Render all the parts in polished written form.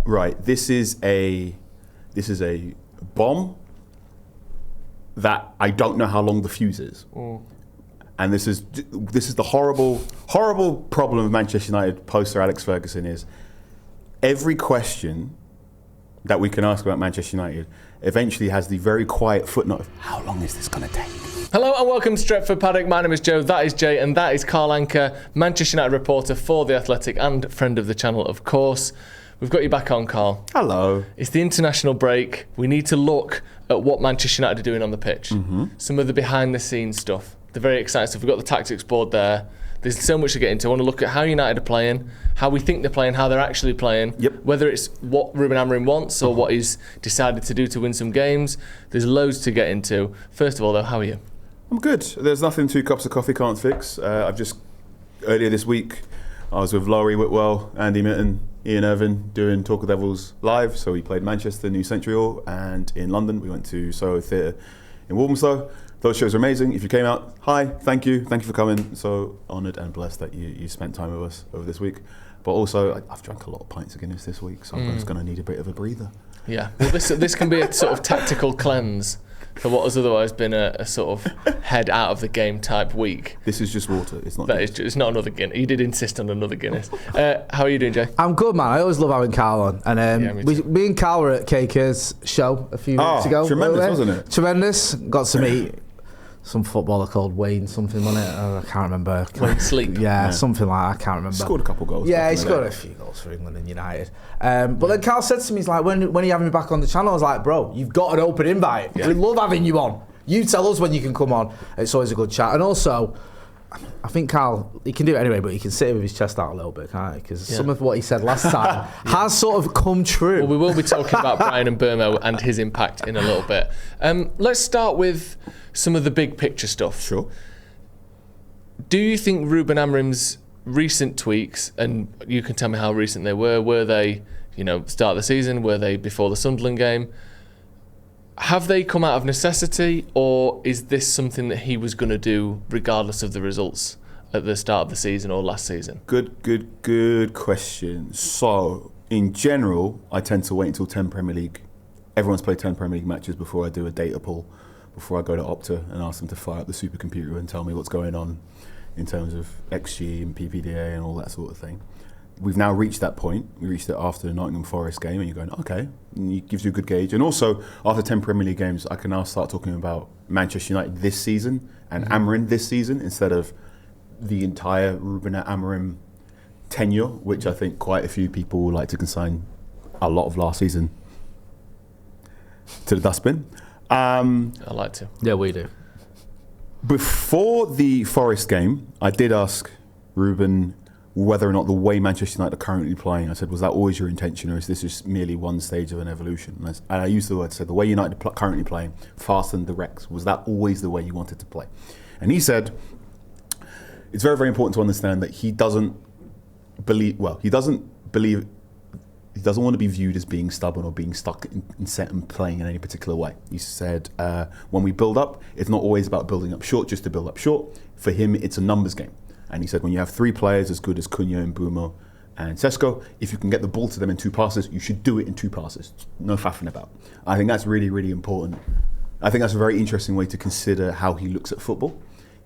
Right, this is a bomb that I don't know how long the fuse is, and this is the horrible problem of Manchester United post Sir Alex Ferguson is every question that we can ask about Manchester United eventually has the very quiet footnote of how long is this going to take? Hello and welcome to Stretford, Paddock. My name is Joe, that is Jay, and that is Carl Anka, Manchester United reporter for The Athletic and friend of the channel, of course. We've got you back on, Carl. Hello. It's the international break. We need to look at what Manchester United are doing on the pitch. Some of the behind-the-scenes stuff. The very exciting stuff. We've got the tactics board there. There's so much to get into. I want to look at how United are playing, how we think they're playing, how they're actually playing, whether it's what Ruben Amorim wants or what he's decided to do to win some games. There's loads to get into. First of all, though, how are you? I'm good. There's nothing 2 cups of coffee can't fix. Earlier this week, I was with Laurie Whitwell, Andy Mitten, Ian Irvin doing Talk of Devils live. So we played Manchester, New Century Hall, and in London we went to Soho Theatre in Walthamstow. Those shows are amazing. If you came out, hi, thank you for coming. So honoured and blessed that you spent time with us over this week. But also, I've drank a lot of pints of Guinness this week, so I'm just going to need a bit of a breather. Yeah, well, this can be a sort of tactical cleanse for what has otherwise been a sort of head out of the game type week. This is just water. It's not. It's not another Guinness. You did insist on another Guinness. How are you doing, Jay? I'm good, man. I always love having Carl on. And me and Carl were at KK's show a few weeks ago. Tremendous, wasn't it? Tremendous. Got to meet some footballer called Wayne something, wasn't it? I can't remember. Wayne Sleep. Yeah, something like that. I can't remember. Scored a couple goals. Yeah, he scored a few goals for England and United. But then Carl said to me, he's like, when are you having me back on the channel? I was like, bro, you've got an open invite. We love having you on. You tell us when you can come on. It's always a good chat. And also, I think Carl, he can do it anyway, but he can sit with his chest out a little bit, can't he? Because some of what he said last time has sort of come true. Well, we will be talking about Bryan Mbeumo and his impact in a little bit. Let's start with some of the big picture stuff. Sure. Do you think Ruben Amorim's recent tweaks, and you can tell me how recent they were they, start of the season, were they before the Sunderland game? Have they come out of necessity, or is this something that he was going to do regardless of the results at the start of the season or last season? Good question. So, in general, I tend to wait until 10 Premier League. Everyone's played 10 Premier League matches before I do a data pull, before I go to Opta and ask them to fire up the supercomputer and tell me what's going on in terms of XG and PPDA and all that sort of thing. We've now reached that point. We reached it after the Nottingham Forest game, and you're going, okay, and it gives you a good gauge. And also, after 10 Premier League games, I can now start talking about Manchester United this season and Amorim this season instead of the entire Ruben Amorim tenure, which I think quite a few people would like to consign a lot of last season to the dustbin. I like to. Yeah, we do. Before the Forest game, I did ask Ruben whether or not the way Manchester United are currently playing, I said, was that always your intention, or is this just merely one stage of an evolution? And I used the word, said the way United are currently playing, fast and direct, was that always the way you wanted to play? And he said, it's very, very important to understand that he doesn't want to be viewed as being stubborn or being stuck in set and playing in any particular way. He said, when we build up, it's not always about building up short just to build up short. For him, it's a numbers game. And he said, when you have 3 players as good as Cunha and Mbeumo and Sesko, if you can get the ball to them in 2 passes, you should do it in 2 passes. No faffing about. I think that's really, really important. I think that's a very interesting way to consider how he looks at football,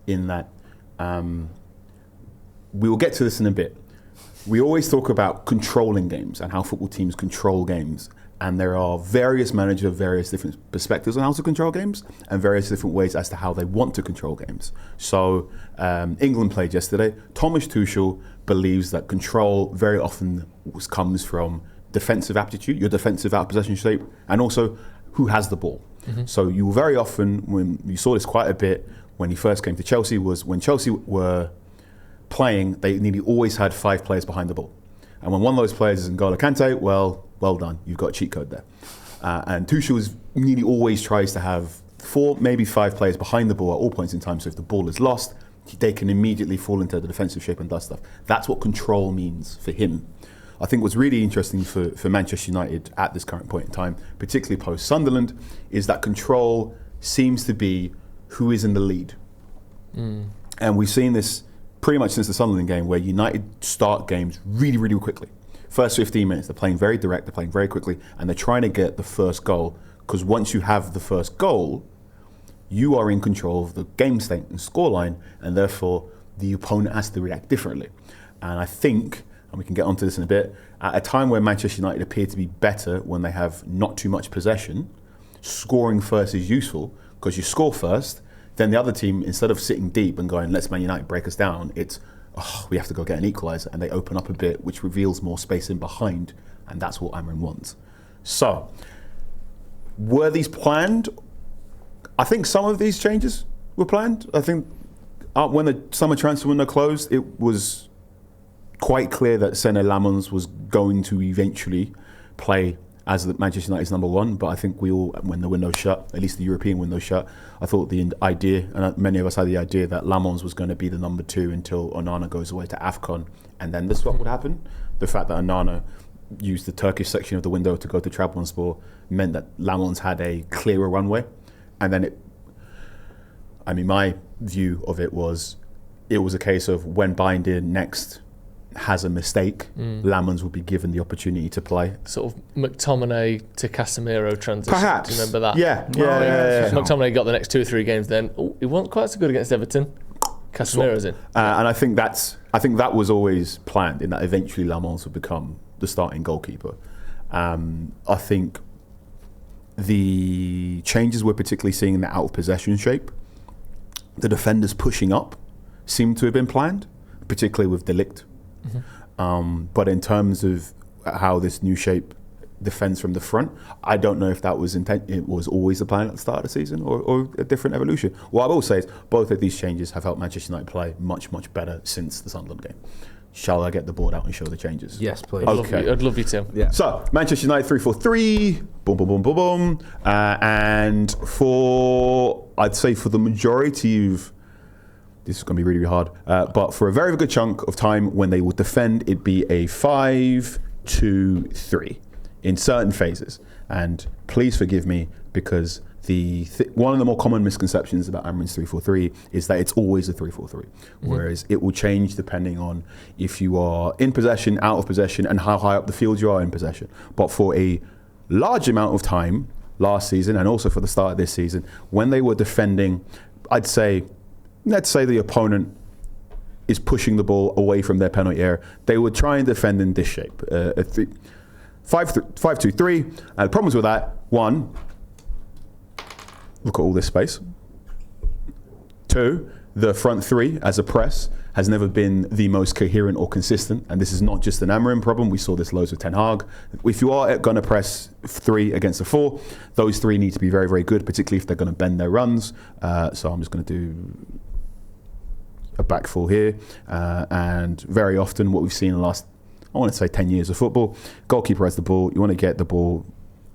in that we will get to this in a bit. We always talk about controlling games and how football teams control games. And there are various managers, various different perspectives on how to control games and various different ways as to how they want to control games. So England played yesterday. Thomas Tuchel believes that control very often comes from defensive aptitude, your defensive out-possession shape, and also who has the ball. So you will very often, when you saw this quite a bit when he first came to Chelsea, was when Chelsea were playing, they nearly always had 5 players behind the ball. And when one of those players is N'Golo Kante, well done, you've got a cheat code there. And Tuchel nearly always tries to have 4, maybe 5 players behind the ball at all points in time, so if the ball is lost, they can immediately fall into the defensive shape and do stuff. That's what control means for him. I think what's really interesting for Manchester United at this current point in time, particularly post-Sunderland, is that control seems to be who is in the lead. And we've seen this pretty much since the Sunderland game, where United start games really, really quickly. First 15 minutes, they're playing very direct, they're playing very quickly, and they're trying to get the first goal. Because once you have the first goal, you are in control of the game state and scoreline, and therefore the opponent has to react differently. And I think, and we can get onto this in a bit, at a time where Manchester United appear to be better when they have not too much possession, scoring first is useful, because you score first, then the other team, instead of sitting deep and going, let's Man United break us down, it's, we have to go get an equaliser, and they open up a bit, which reveals more space in behind, and that's what Amorim wants. So, were these planned? I think some of these changes were planned. I think when the summer transfer window closed, it was quite clear that Senne Lammens was going to eventually play as the Manchester United's number one, but I think we all, when the window shut, at least the European window shut, I thought the idea, and many of us had the idea, that Lammens was going to be the number two until Onana goes away to AFCON, and then the swap would happen. The fact that Onana used the Turkish section of the window to go to Trabzonspor meant that Lammens had a clearer runway, and then my view of it was a case of when Bayern next has a mistake, Lammens will be given the opportunity to play. Sort of McTominay to Casemiro transition. Perhaps. Do you remember that? Yeah. McTominay got the next 2 or 3 games then. He wasn't quite so good against Everton. Casemiro's in. And I think that was always planned, in that eventually Lammens would become the starting goalkeeper. I think the changes we're particularly seeing in the out of possession shape, the defenders pushing up, seem to have been planned, particularly with De Ligt. But in terms of how this new shape defends from the front, I don't know if that was it was always the plan at the start of the season, or a different evolution. What I will say is both of these changes have helped Manchester United play much, much better since the Sunderland game. Shall I get the board out and show the changes? Yes, please. Okay. I'd love you to. Yeah. So, Manchester United 3-4-3, boom, boom, boom, boom, boom. And I'd say for the majority of, this is going to be really, really hard, but for a very good chunk of time when they would defend, it'd be a 5-2-3 in certain phases. And please forgive me, because one of the more common misconceptions about Amorim's 3-4-3 is that it's always a 3-4-3, whereas it will change depending on if you are in possession, out of possession, and how high up the field you are in possession. But for a large amount of time last season, and also for the start of this season, when they were defending, let's say the opponent is pushing the ball away from their penalty area, they would try and defend in this shape, 5-2-3. And the problems with that, one, look at all this space. 2, the front three as a press has never been the most coherent or consistent, and this is not just an Amorim problem. We saw this loads with Ten Hag. If you are going to press 3 against a 4, those 3 need to be very, very good, particularly if they're going to bend their runs. So I'm just going to do a back 4 here, and very often what we've seen in the last, I want to say 10 years of football, goalkeeper has the ball, you want to get the ball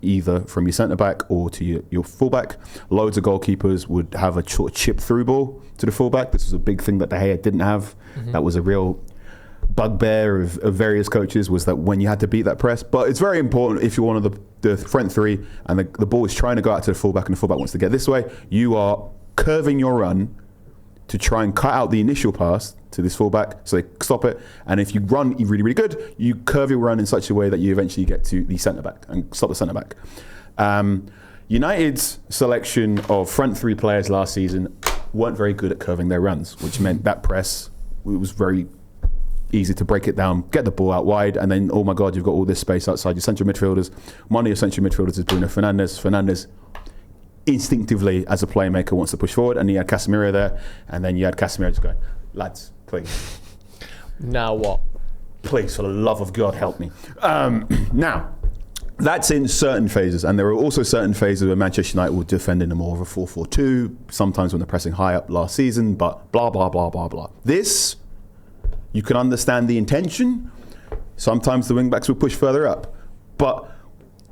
either from your centre-back or to your full-back. Loads of goalkeepers would have a sort of chip-through ball to the full-back. This was a big thing that De Gea didn't have. That was a real bugbear of various coaches, was that when you had to beat that press. But it's very important if you're one of the front 3 and the ball is trying to go out to the full-back and the full-back wants to get this way, you are curving your run to try and cut out the initial pass to this fullback so they stop it. And if you run really, really good, you curve your run in such a way that you eventually get to the centre-back and stop the centre-back. United's selection of front 3 players last season weren't very good at curving their runs, which meant that press, it was very easy to break it down, get the ball out wide, and then, oh my God, you've got all this space outside your central midfielders. One of your central midfielders is Bruno Fernandes. Fernandes instinctively, as a playmaker, wants to push forward, and you had Casemiro there, and then you had Casemiro just going, lads, please. Now what? Please, for the love of God, help me. Now, that's in certain phases, and there are also certain phases where Manchester United will defend in a more of a 4-4-2, sometimes when they're pressing high up last season, but blah, blah, blah, blah, blah. This, you can understand the intention. Sometimes the wing-backs will push further up, but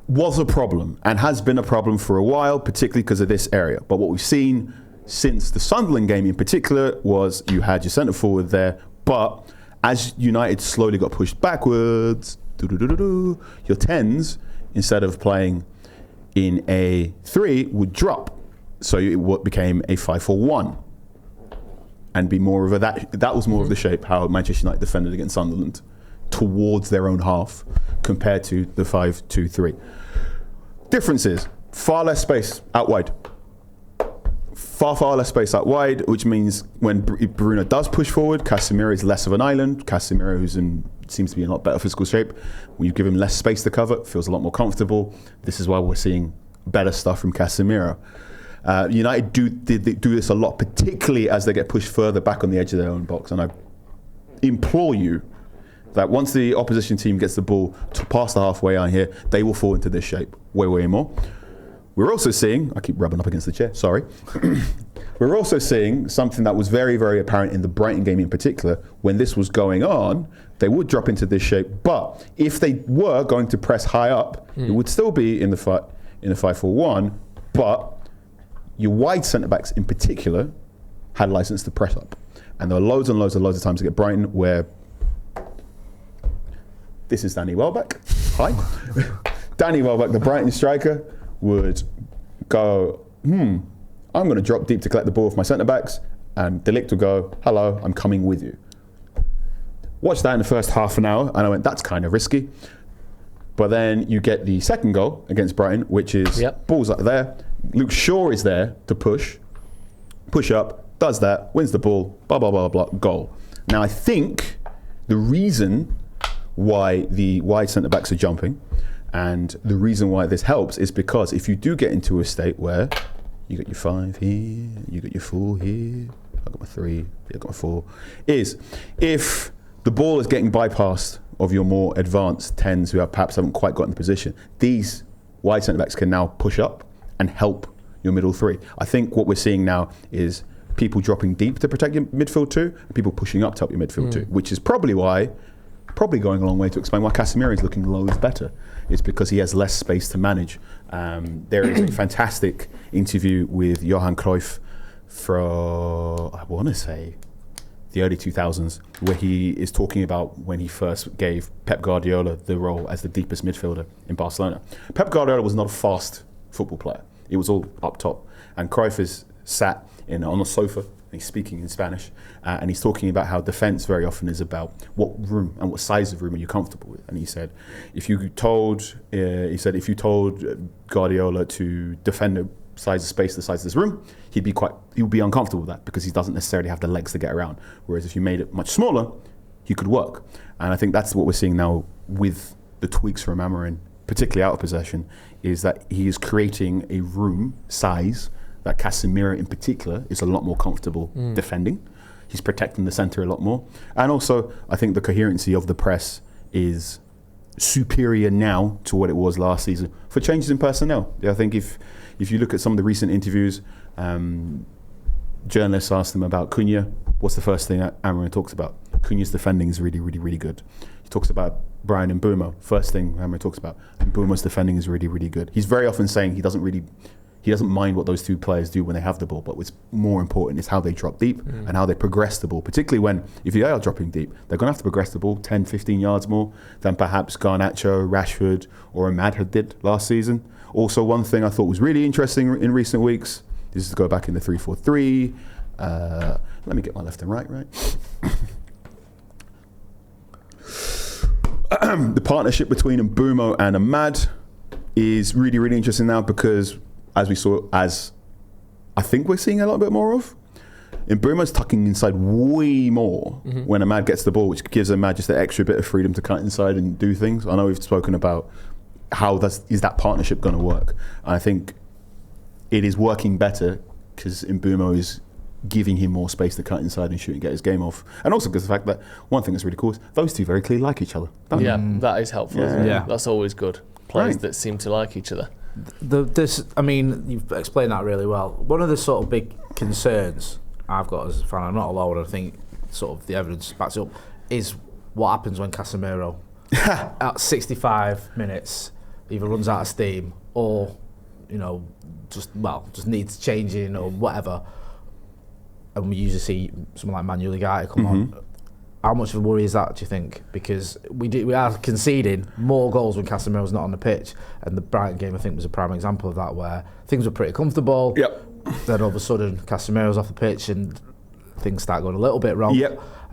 was a problem and has been a problem for a while, particularly because of this area. But what we've seen since the Sunderland game in particular was you had your centre forward there, but as United slowly got pushed backwards, your 10s, instead of playing in a 3, would drop. So it became a 5-4-1 and be more of a, that was more of the shape how Manchester United defended against Sunderland. towards their own half compared to the 5-2-3. Differences: far less space out wide. Far less space out wide, which means when Bruno does push forward, Casemiro is less of an island. Casemiro, seems to be in a lot better physical shape. When you give him less space to cover, it feels a lot more comfortable. This is why we're seeing better stuff from Casemiro. United do this a lot, particularly as they get pushed further back on the edge of their own box. And I implore you that once the opposition team gets the ball to past the halfway line here, they will fall into this shape way more. We're also seeing, I keep rubbing up against the chair, sorry. We're also seeing something that was very, very apparent in the Brighton game in particular. When this was going on, they would drop into this shape. But if they were going to press high up, it would still be in the 5-4-1. But your wide centre-backs in particular had license to press up. And there were loads and loads of times to get Brighton where... This is Danny Welbeck. Hi. Danny Welbeck, the Brighton striker, would go, I'm going to drop deep to collect the ball with my centre-backs, and De Ligt will go, hello, I'm coming with you. Watched that in the first half an hour, and I went, that's kind of risky. But then you get the second goal against Brighton, which is balls up there. Luke Shaw is there to push up, does that, wins the ball, blah, blah, blah, blah, goal. Now, I think the reason why the wide centre-backs are jumping, and the reason why this helps, is because if you do get into a state where you got your 5 here, you got your 4 here, I got my 3, I got my 4, is if the ball is getting bypassed of your more advanced 10s who perhaps haven't quite gotten the position, these wide centre-backs can now push up and help your middle 3. I think what we're seeing now is people dropping deep to protect your midfield 2, and people pushing up to help your midfield 2, which is probably going a long way to explain why Casemiro is looking loads better. It's because he has less space to manage. There is a fantastic interview with Johan Cruyff from, I want to say, the early 2000s, where he is talking about when he first gave Pep Guardiola the role as the deepest midfielder in Barcelona. Pep Guardiola was not a fast football player. It was all up top. And Cruyff is sat on a sofa, and he's speaking in Spanish, and he's talking about how defence very often is about what room and what size of room are you comfortable with. And he said, if you told Guardiola to defend a size of space the size of this room, he would be uncomfortable with that because he doesn't necessarily have the legs to get around. Whereas if you made it much smaller, he could work. And I think that's what we're seeing now with the tweaks from Amorim, particularly out of possession, is that he is creating a room size that Casemiro in particular is a lot more comfortable defending. He's protecting the centre a lot more. And also, I think the coherency of the press is superior now to what it was last season for changes in personnel. I think if you look at some of the recent interviews, journalists asked them about Cunha. What's the first thing Amorim talks about? Cunha's defending is really, really, really good. He talks about Bryan Mbeumo. First thing Amorim talks about, Mbeumo's defending is really, really good. He's very often saying he doesn't mind what those two players do when they have the ball, but what's more important is how they drop deep and how they progress the ball, particularly when, if they are dropping deep, they're going to have to progress the ball 10, 15 yards more than perhaps Garnacho, Rashford or Ahmad did last season. Also, one thing I thought was really interesting in recent weeks is to go back in the 3-4-3. Let me get my left and right. The partnership between Mbeumo and Ahmad is really, really interesting now because as I think we're seeing a little bit more of, Mbeumo's tucking inside way more when Ahmad gets the ball, which gives Ahmad just an extra bit of freedom to cut inside and do things. I know we've spoken about how is that partnership going to work. And I think it is working better because Mbeumo is giving him more space to cut inside and shoot and get his game off. And also because the fact that one thing that's really cool is those two very clearly like each other. That is helpful, isn't it? Yeah. That's always good. Players that seem to like each other. You've explained that really well. One of the sort of big concerns I've got as a fan, I'm not alone, I think sort of the evidence backs it up, is what happens when Casemiro at 65 minutes either runs out of steam or just needs changing or whatever, and we usually see someone like Manuel Ugarte come on. How much of a worry is that, do you think? Because we are conceding more goals when Casemiro's not on the pitch, and the Brighton game I think was a prime example of that, where things were pretty comfortable. Then all of a sudden Casemiro's off the pitch and things start going a little bit wrong.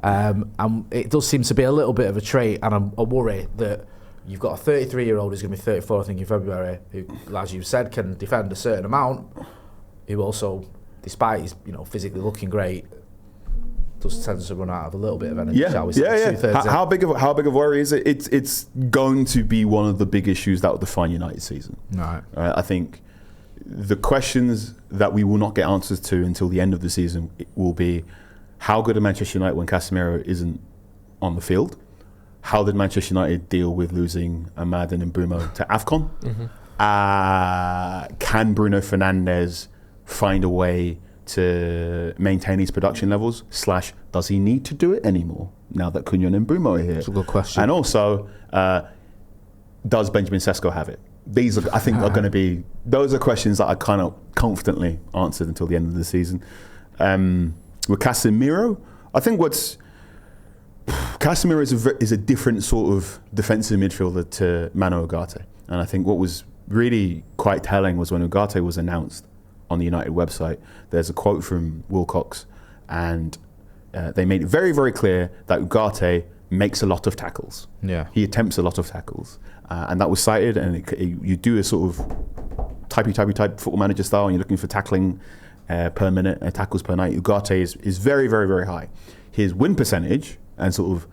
And it does seem to be a little bit of a trait, and I worry that you've got a 33-year-old who's going to be 34, I think, in February, who, as you said, can defend a certain amount, who also, despite his physically looking great, does tend to run out of a little bit of energy, shall we say. How big of a worry is it? It's going to be one of the big issues that will define United's season. Right. I think the questions that we will not get answers to until the end of the season will be, how good are Manchester United when Casemiro isn't on the field? How did Manchester United deal with losing Ahmad and Mbeumo to AFCON? Can Bruno Fernandes find a way to maintain his production levels? / does he need to do it anymore now that Cunha and Mbeumo are here? That's a good question. And also, does Benjamin Sesko have it? These are, I think, are going to be, those are questions that I kind of confidently answered until the end of the season. With Casemiro, I think Casemiro is a different sort of defensive midfielder to Manu Ugarte. And I think what was really quite telling was when Ugarte was announced on the United website, there's a quote from Wilcox, and they made it very, very clear that Ugarte makes a lot of tackles. Yeah. He attempts a lot of tackles. And that was cited, and you do a sort of type football manager style, and you're looking for tackling per minute, tackles per night. Ugarte is very, very, very high. His win percentage and sort of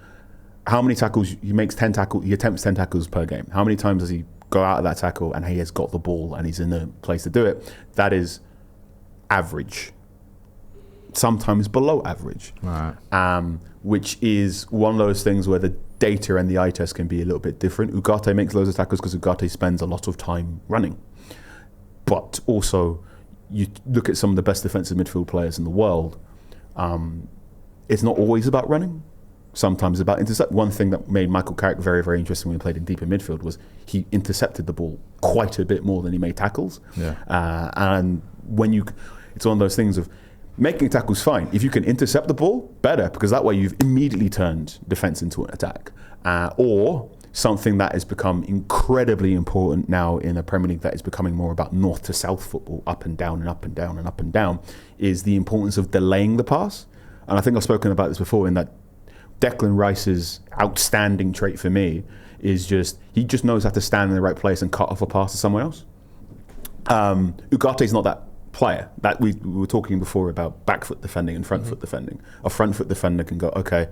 how many tackles he makes, he attempts 10 tackles per game. How many times does he go out of that tackle and he has got the ball and he's in a place to do it? That is average, sometimes below average, right. Which is one of those things where the data and the eye test can be a little bit different. Ugarte makes loads of tackles because Ugarte spends a lot of time running. But also, you look at some of the best defensive midfield players in the world, it's not always about running. Sometimes about intercept. One thing that made Michael Carrick very, very interesting when he played in deeper midfield was he intercepted the ball quite a bit more than he made tackles. Yeah. And it's one of those things of making tackles fine. If you can intercept the ball, better, because that way you've immediately turned defense into an attack. Or something that has become incredibly important now in a Premier League that is becoming more about north to south football, up and down and up and down and up and down, is the importance of delaying the pass. And I think I've spoken about this before in that Declan Rice's outstanding trait for me is he just knows how to stand in the right place and cut off a pass to someone else. Ugarte's not that player. That we were talking before about back foot defending and front foot defending. A front foot defender can go, okay,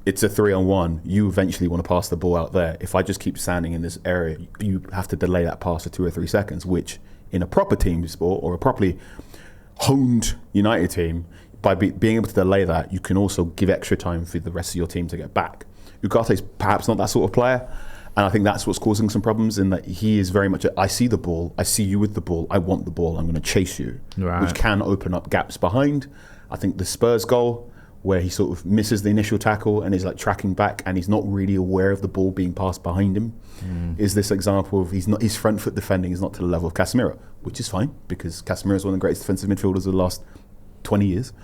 it's a 3-on-1. You eventually want to pass the ball out there. If I just keep standing in this area, you have to delay that pass for 2 or 3 seconds, which in a proper team sport or a properly honed United team, by being able to delay that, you can also give extra time for the rest of your team to get back. Ugarte's perhaps not that sort of player, and I think that's what's causing some problems in that he is very much I see the ball, I see you with the ball, I want the ball, I'm going to chase you, right. Which can open up gaps behind. I think the Spurs goal, where he sort of misses the initial tackle and is like tracking back and he's not really aware of the ball being passed behind him, is this example of his front foot defending is not to the level of Casemiro, which is fine because Casemiro is one of the greatest defensive midfielders of the last 20 years,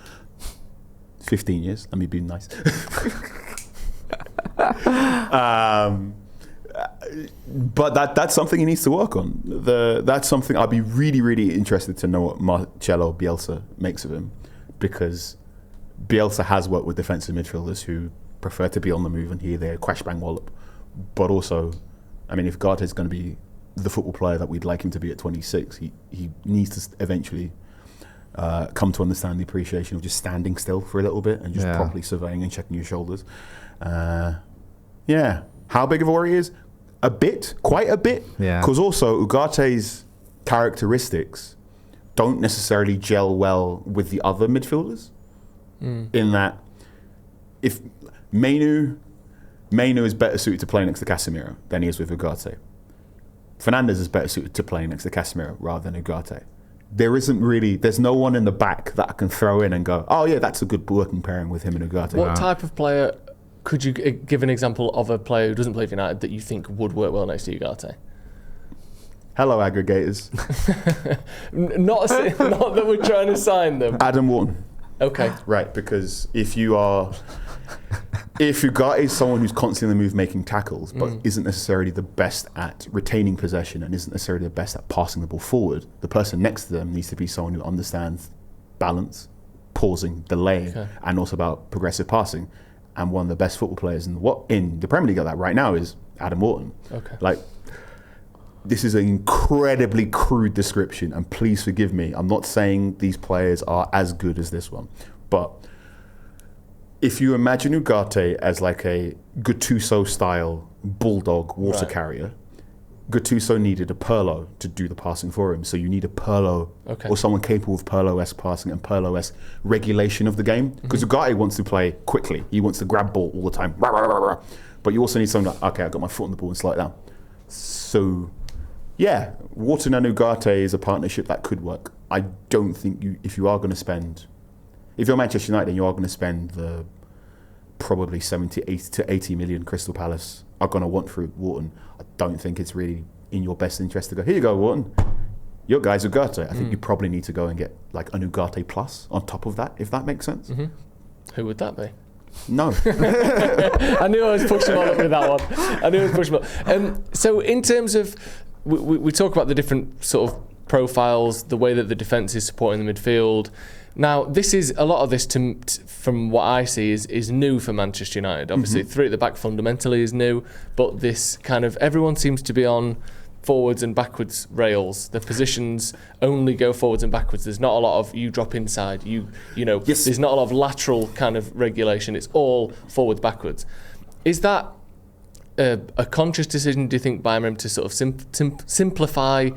15 years, let me be nice. But that's something he needs to work on. That's something I'd be really, really interested to know what Marcelo Bielsa makes of him, because Bielsa has worked with defensive midfielders who prefer to be on the move and here, there, crash, bang, wallop. But also, I mean, if Garte is going to be the football player that we'd like him to be at 26, he needs to eventually come to understand the appreciation of just standing still for a little bit and just properly surveying and checking your shoulders. How big of a worry is? A bit, quite a bit. Yeah. Because also Ugarte's characteristics don't necessarily gel well with the other midfielders. In that, if Mainu is better suited to play next to Casemiro than he is with Ugarte. Fernandes is better suited to play next to Casemiro rather than Ugarte. There's no one in the back that I can throw in and go, oh yeah, that's a good working pairing with him and Ugarte. What type of player, could you give an example of a player who doesn't play for United that you think would work well next to Ugarte? Hello, aggregators. not that we're trying to sign them. Adam Wharton. Okay. Right, because if Ugarte is someone who's constantly on the move making tackles, but isn't necessarily the best at retaining possession and isn't necessarily the best at passing the ball forward, the person next to them needs to be someone who understands balance, pausing, delaying, and also about progressive passing. And one of the best football players in the Premier League at that right now is Adam Wharton. Like, this is an incredibly crude description, and please forgive me. I'm not saying these players are as good as this one, but if you imagine Ugarte as like a Gattuso-style bulldog water carrier, Gattuso needed a Pirlo to do the passing for him. So you need a Pirlo or someone capable of Pirlo-esque passing and Pirlo-esque regulation of the game. Because Ugarte wants to play quickly. He wants to grab ball all the time. But you also need someone like, okay, I've got my foot on the ball and slide down. So, yeah, Wharton and Ugarte is a partnership that could work. I don't think if you're Manchester United, then you are going to spend the probably 70 to 80 million Crystal Palace are going to want through Wharton. I don't think it's really in your best interest to go, here you go, Wharton. Your guy's Ugarte. I think you probably need to go and get like an Ugarte plus on top of that, if that makes sense. Who would that be? No. I knew I was pushing on with that one. So in terms of, we talk about the different sort of profiles, the way that the defence is supporting the midfield. Now, this is a lot of this, from what I see, is new for Manchester United. Obviously, 3 at the back fundamentally is new, but this kind of, everyone seems to be on forwards and backwards rails. The positions only go forwards and backwards. There's not a lot of you drop inside. There's not a lot of lateral kind of regulation. It's all forwards backwards. Is that a conscious decision, do you think, by Amorim to sort of simplify,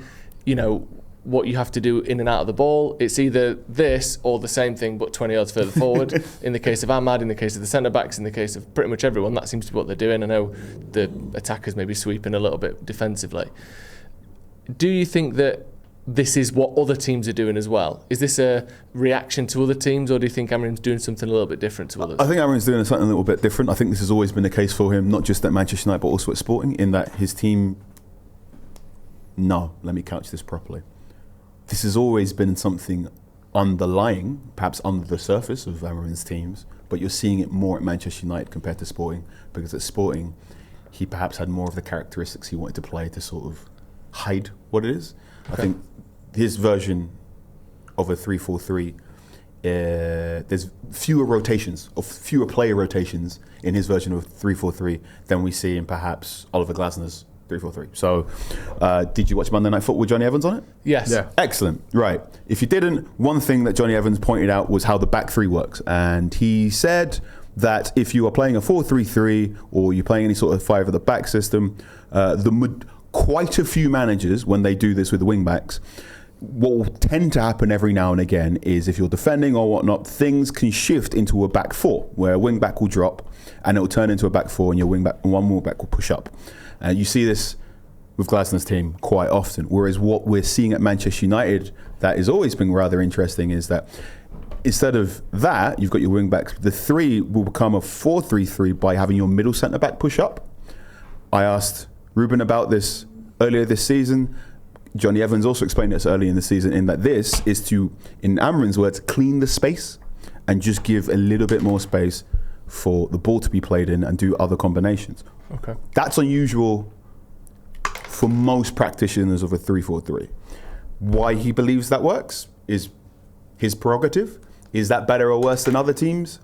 what you have to do in and out of the ball? It's either this or the same thing but 20 yards further forward. In the case of Ahmad, in the case of the centre-backs, in the case of pretty much everyone, that seems to be what they're doing. I know the attackers may be sweeping a little bit defensively. Do you think that this is what other teams are doing as well? Is this a reaction to other teams, or do you think Amorim's doing something a little bit different to others? I think Amorim's doing something a little bit different. I think this has always been the case for him, not just at Manchester United but also at Sporting, in that his team... No, let me couch this properly. This has always been something underlying, perhaps under the surface of Amorim's teams, but you're seeing it more at Manchester United compared to Sporting, because at Sporting, he perhaps had more of the characteristics he wanted to play to sort of hide what it is. I think his version of a 3-4-3, there's fewer player rotations in his version of 3-4-3 than we see in perhaps Oliver Glasner's 3-4-3. So, did you watch Monday Night Football with Johnny Evans on it? Yes. Yeah. Excellent. Right. If you didn't, one thing that Johnny Evans pointed out was how the back three works. And he said that if you are playing a 4-3-3 or you're playing any sort of 5 at the back system, quite a few managers, when they do this with the wing backs, what will tend to happen every now and again is if you're defending or whatnot, things can shift into a back 4, where a wing back will drop and it will turn into a back 4 and your wing back and one more back will push up. And you see this with Glasner's team quite often. Whereas what we're seeing at Manchester United that has always been rather interesting is that instead of that, you've got your wing backs. The 3 will become a 4-3-3 by having your middle centre back push up. I asked Ruben about this earlier this season. Johnny Evans also explained this early in the season, in that this is to, in Amorim's words, clean the space and just give a little bit more space for the ball to be played in and do other combinations. Okay. That's unusual for most practitioners of a 3-4-3. Why he believes that works is his prerogative. Is that better or worse than other teams?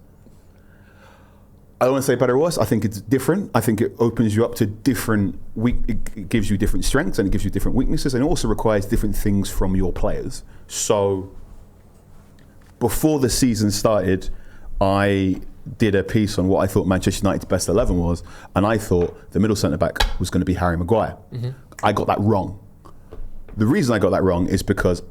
I don't want to say better or worse. I think it's different. I think it opens you up to it gives you different strengths and it gives you different weaknesses, and it also requires different things from your players. So before the season started, I did a piece on what I thought Manchester United's best 11 was, and I thought the middle centre-back was going to be Harry Maguire. I got that wrong. The reason I got that wrong is because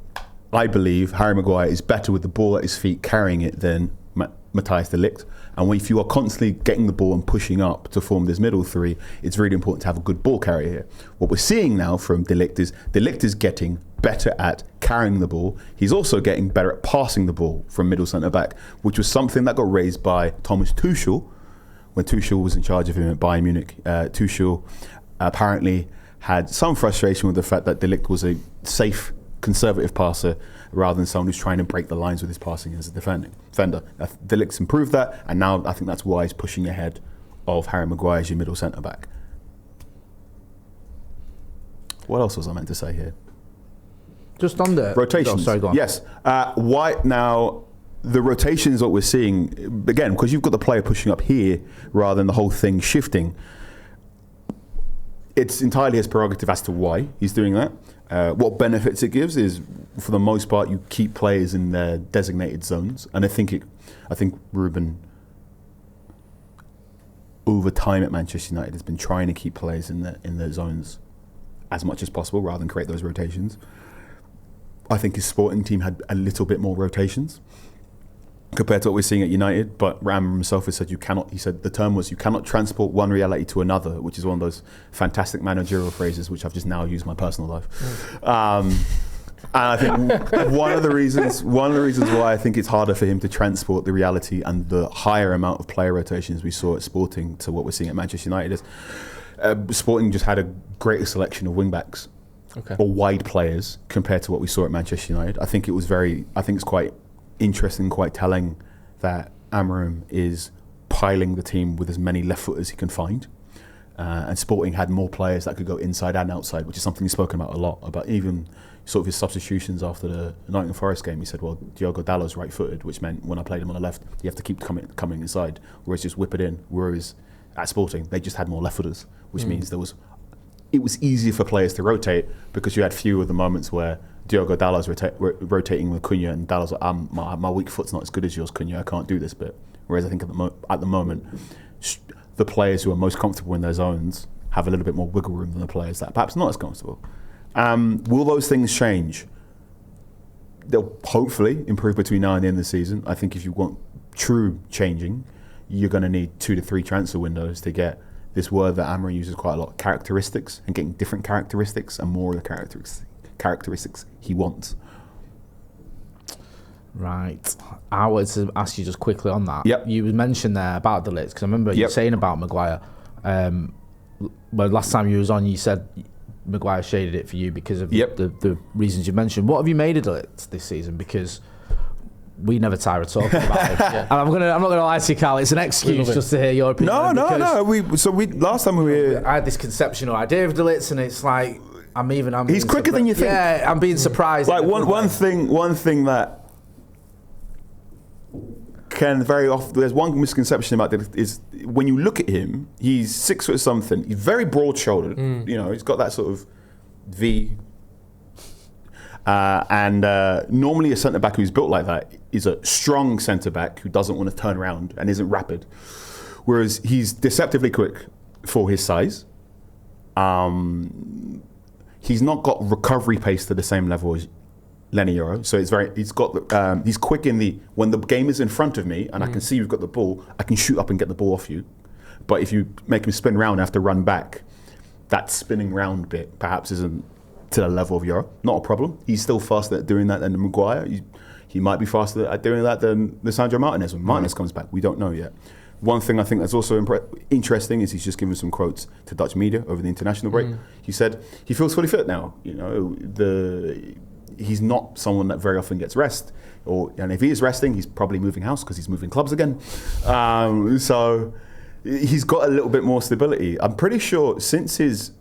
I believe Harry Maguire is better with the ball at his feet, carrying it, than Matthijs de Ligt. And if you are constantly getting the ball and pushing up to form this middle 3, it's really important to have a good ball carrier here. What we're seeing now from de Ligt is getting better at carrying the ball. He's also getting better at passing the ball from middle centre-back, which was something that got raised by Thomas Tuchel when Tuchel was in charge of him at Bayern Munich. Tuchel apparently had some frustration with the fact that de Ligt was a safe, conservative passer rather than someone who's trying to break the lines with his passing as a defender. De Ligt's improved that, and now I think that's why he's pushing ahead of Harry Maguire as your middle centre-back. What else was I meant to say here? Just on the rotations. Oh, sorry, go on. Yes. Why now? the rotations that we're seeing, again, because you've got the player pushing up here rather than the whole thing shifting, it's entirely his prerogative as to why he's doing that. What benefits it gives is, for the most part, you keep players in their designated zones. And I think Ruben, over time at Manchester United, has been trying to keep players in their zones as much as possible rather than create those rotations. I think his sporting team had a little bit more rotations compared to what we're seeing at United, but Ram himself has said the term was, you cannot transport one reality to another, which is one of those fantastic managerial phrases which I've just now used in my personal life. And I think one of the reasons why I think it's harder for him to transport the reality and the higher amount of player rotations we saw at Sporting to what we're seeing at Manchester United is Sporting just had a greater selection of wing-backs or wide players compared to what we saw at Manchester United. I think it's quite interesting, quite telling that Amorim is piling the team with as many left footers as he can find. And Sporting had more players that could go inside and outside, which is something he's spoken about a lot, about even sort of his substitutions after the Nottingham Forest game. He said, well, Diogo Dalot's right-footed, which meant when I played him on the left, you have to keep coming inside, whereas just whip it in. Whereas at Sporting, they just had more left-footers, which means it was easier for players to rotate because you had fewer of the moments where Diogo Dalot's rotating with Cunha, and Dalot's like, my weak foot's not as good as yours, Cunha, I can't do this bit. Whereas I think at the moment, the players who are most comfortable in their zones have a little bit more wiggle room than the players that perhaps not as comfortable. Will those things change? They'll hopefully improve between now and the end of the season. I think if you want true changing, you're going to need 2 to 3 transfer windows to get this word that Amorim uses quite a lot, characteristics, and getting different characteristics and more of the characteristics he wants. Right. I wanted to ask you just quickly on that. Yep. You mentioned there about De Ligt, because I remember you saying about Maguire. Well, last time you was on, you said Maguire shaded it for you because of the reasons you mentioned. What have you made of De Ligt this season? Because we never tire of talking about it. And I'm not gonna lie to you, Carl. It's an excuse just to hear your opinion. No. Last time we were here, I had this conceptual idea of De Ligt, and it's like he's quicker than you think. Yeah, I'm being surprised. Like one thing that can very often, there's one misconception about it is when you look at him, he's 6 foot something. He's very broad shouldered. You know, he's got that sort of V. And normally a centre back who's built like that is a strong centre back who doesn't want to turn around and isn't rapid. Whereas he's deceptively quick for his size. He's not got recovery pace to the same level as Lenny Euro, so he's quick when the game is in front of me and I can see you've got the ball, I can shoot up and get the ball off you. But if you make him spin round, I have to run back. That spinning round bit perhaps isn't to the level of Euro. Not a problem. He's still faster at doing that than Maguire. He might be faster at doing that than Lisandro Martinez when Martinez comes back. We don't know yet. One thing I think that's also interesting is he's just given some quotes to Dutch media over the international break. He said he feels fully fit now. You know, he's not someone that very often gets rest, and if he is resting, he's probably moving house because he's moving clubs again. So he's got a little bit more stability. I'm pretty sure since his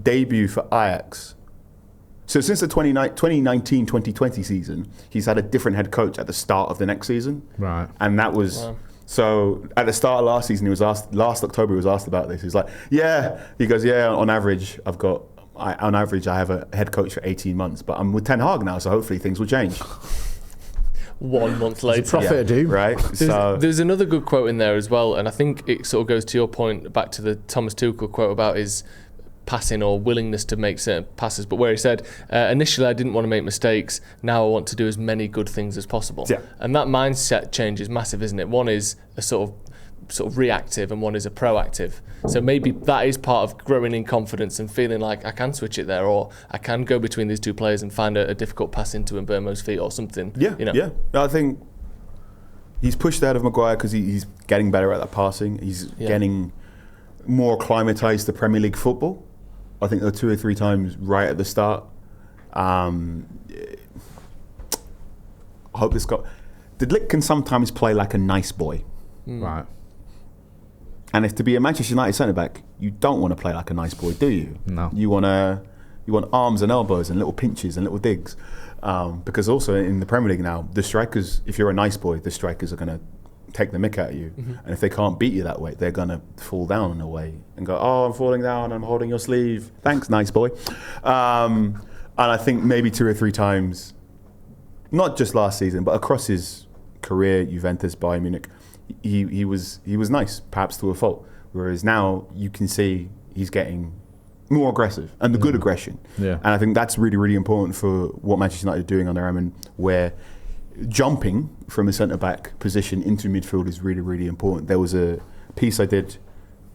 debut for Ajax, so since the 2019-2020 season, he's had a different head coach at the start of the next season. Right. And that was... Wow. So at the start of last season, last October he was asked about this. He's like, he goes, on average, I have a head coach for 18 months, but I'm with Ten Hag now, so hopefully things will change. 1 month later. Profit ado. Right. There's another good quote in there as well, and I think it sort of goes to your point back to the Thomas Tuchel quote about his passing or willingness to make certain passes, but where he said, initially I didn't want to make mistakes, now I want to do as many good things as possible. Yeah. And that mindset change is massive, isn't it? One is a sort of reactive and one is a proactive. So maybe that is part of growing in confidence and feeling like I can switch it there, or I can go between these two players and find a difficult pass into Mbeumo's feet or something. Yeah, you know? Yeah. I think he's pushed ahead of Maguire because he's getting better at that passing. He's getting more acclimatised to Premier League football. I think there were 2 or 3 times right at the start. I hope this got... De Ligt can sometimes play like a nice boy. Right. And if to be a Manchester United centre-back, you don't want to play like a nice boy, do you? No. You want to You want arms and elbows and little pinches and little digs. Because also in the Premier League now, the strikers, if you're a nice boy, the strikers are going to take the mick out of you. And if they can't beat you that way, they're going to fall down in a way and go, oh, I'm falling down, I'm holding your sleeve. Thanks, nice boy. And I think maybe 2 or 3 times, not just last season, but across his career, Juventus, Bayern Munich, he was nice, perhaps to a fault. Whereas now you can see he's getting more aggressive and the good aggression. Yeah. And I think that's really, really important for what Manchester United are doing under Amorim, where jumping from a centre-back position into midfield is really, really important. There was a piece I did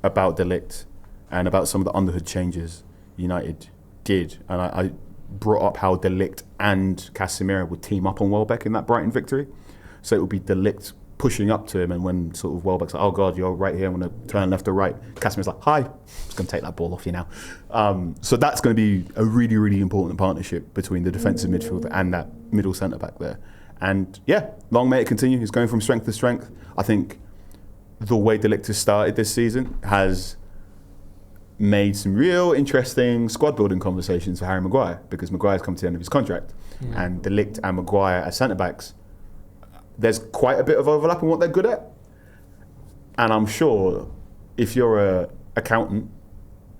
about De Ligt and about some of the underhood changes United did. And I brought up how De Ligt and Casemiro would team up on Welbeck in that Brighton victory. So it would be De Ligt pushing up to him, and when sort of Welbeck's like, oh God, you're right here, I'm going to turn left or right, Casemiro's like, hi, I'm just going to take that ball off you now. So that's going to be a really, really important partnership between the defensive midfielder and that middle centre-back there. And yeah, long may it continue. He's going from strength to strength. I think the way De Ligt has started this season has made some real interesting squad building conversations for Harry Maguire, because Maguire's come to the end of his contract. And De Ligt and Maguire as centre-backs, there's quite a bit of overlap in what they're good at. And I'm sure if you're a accountant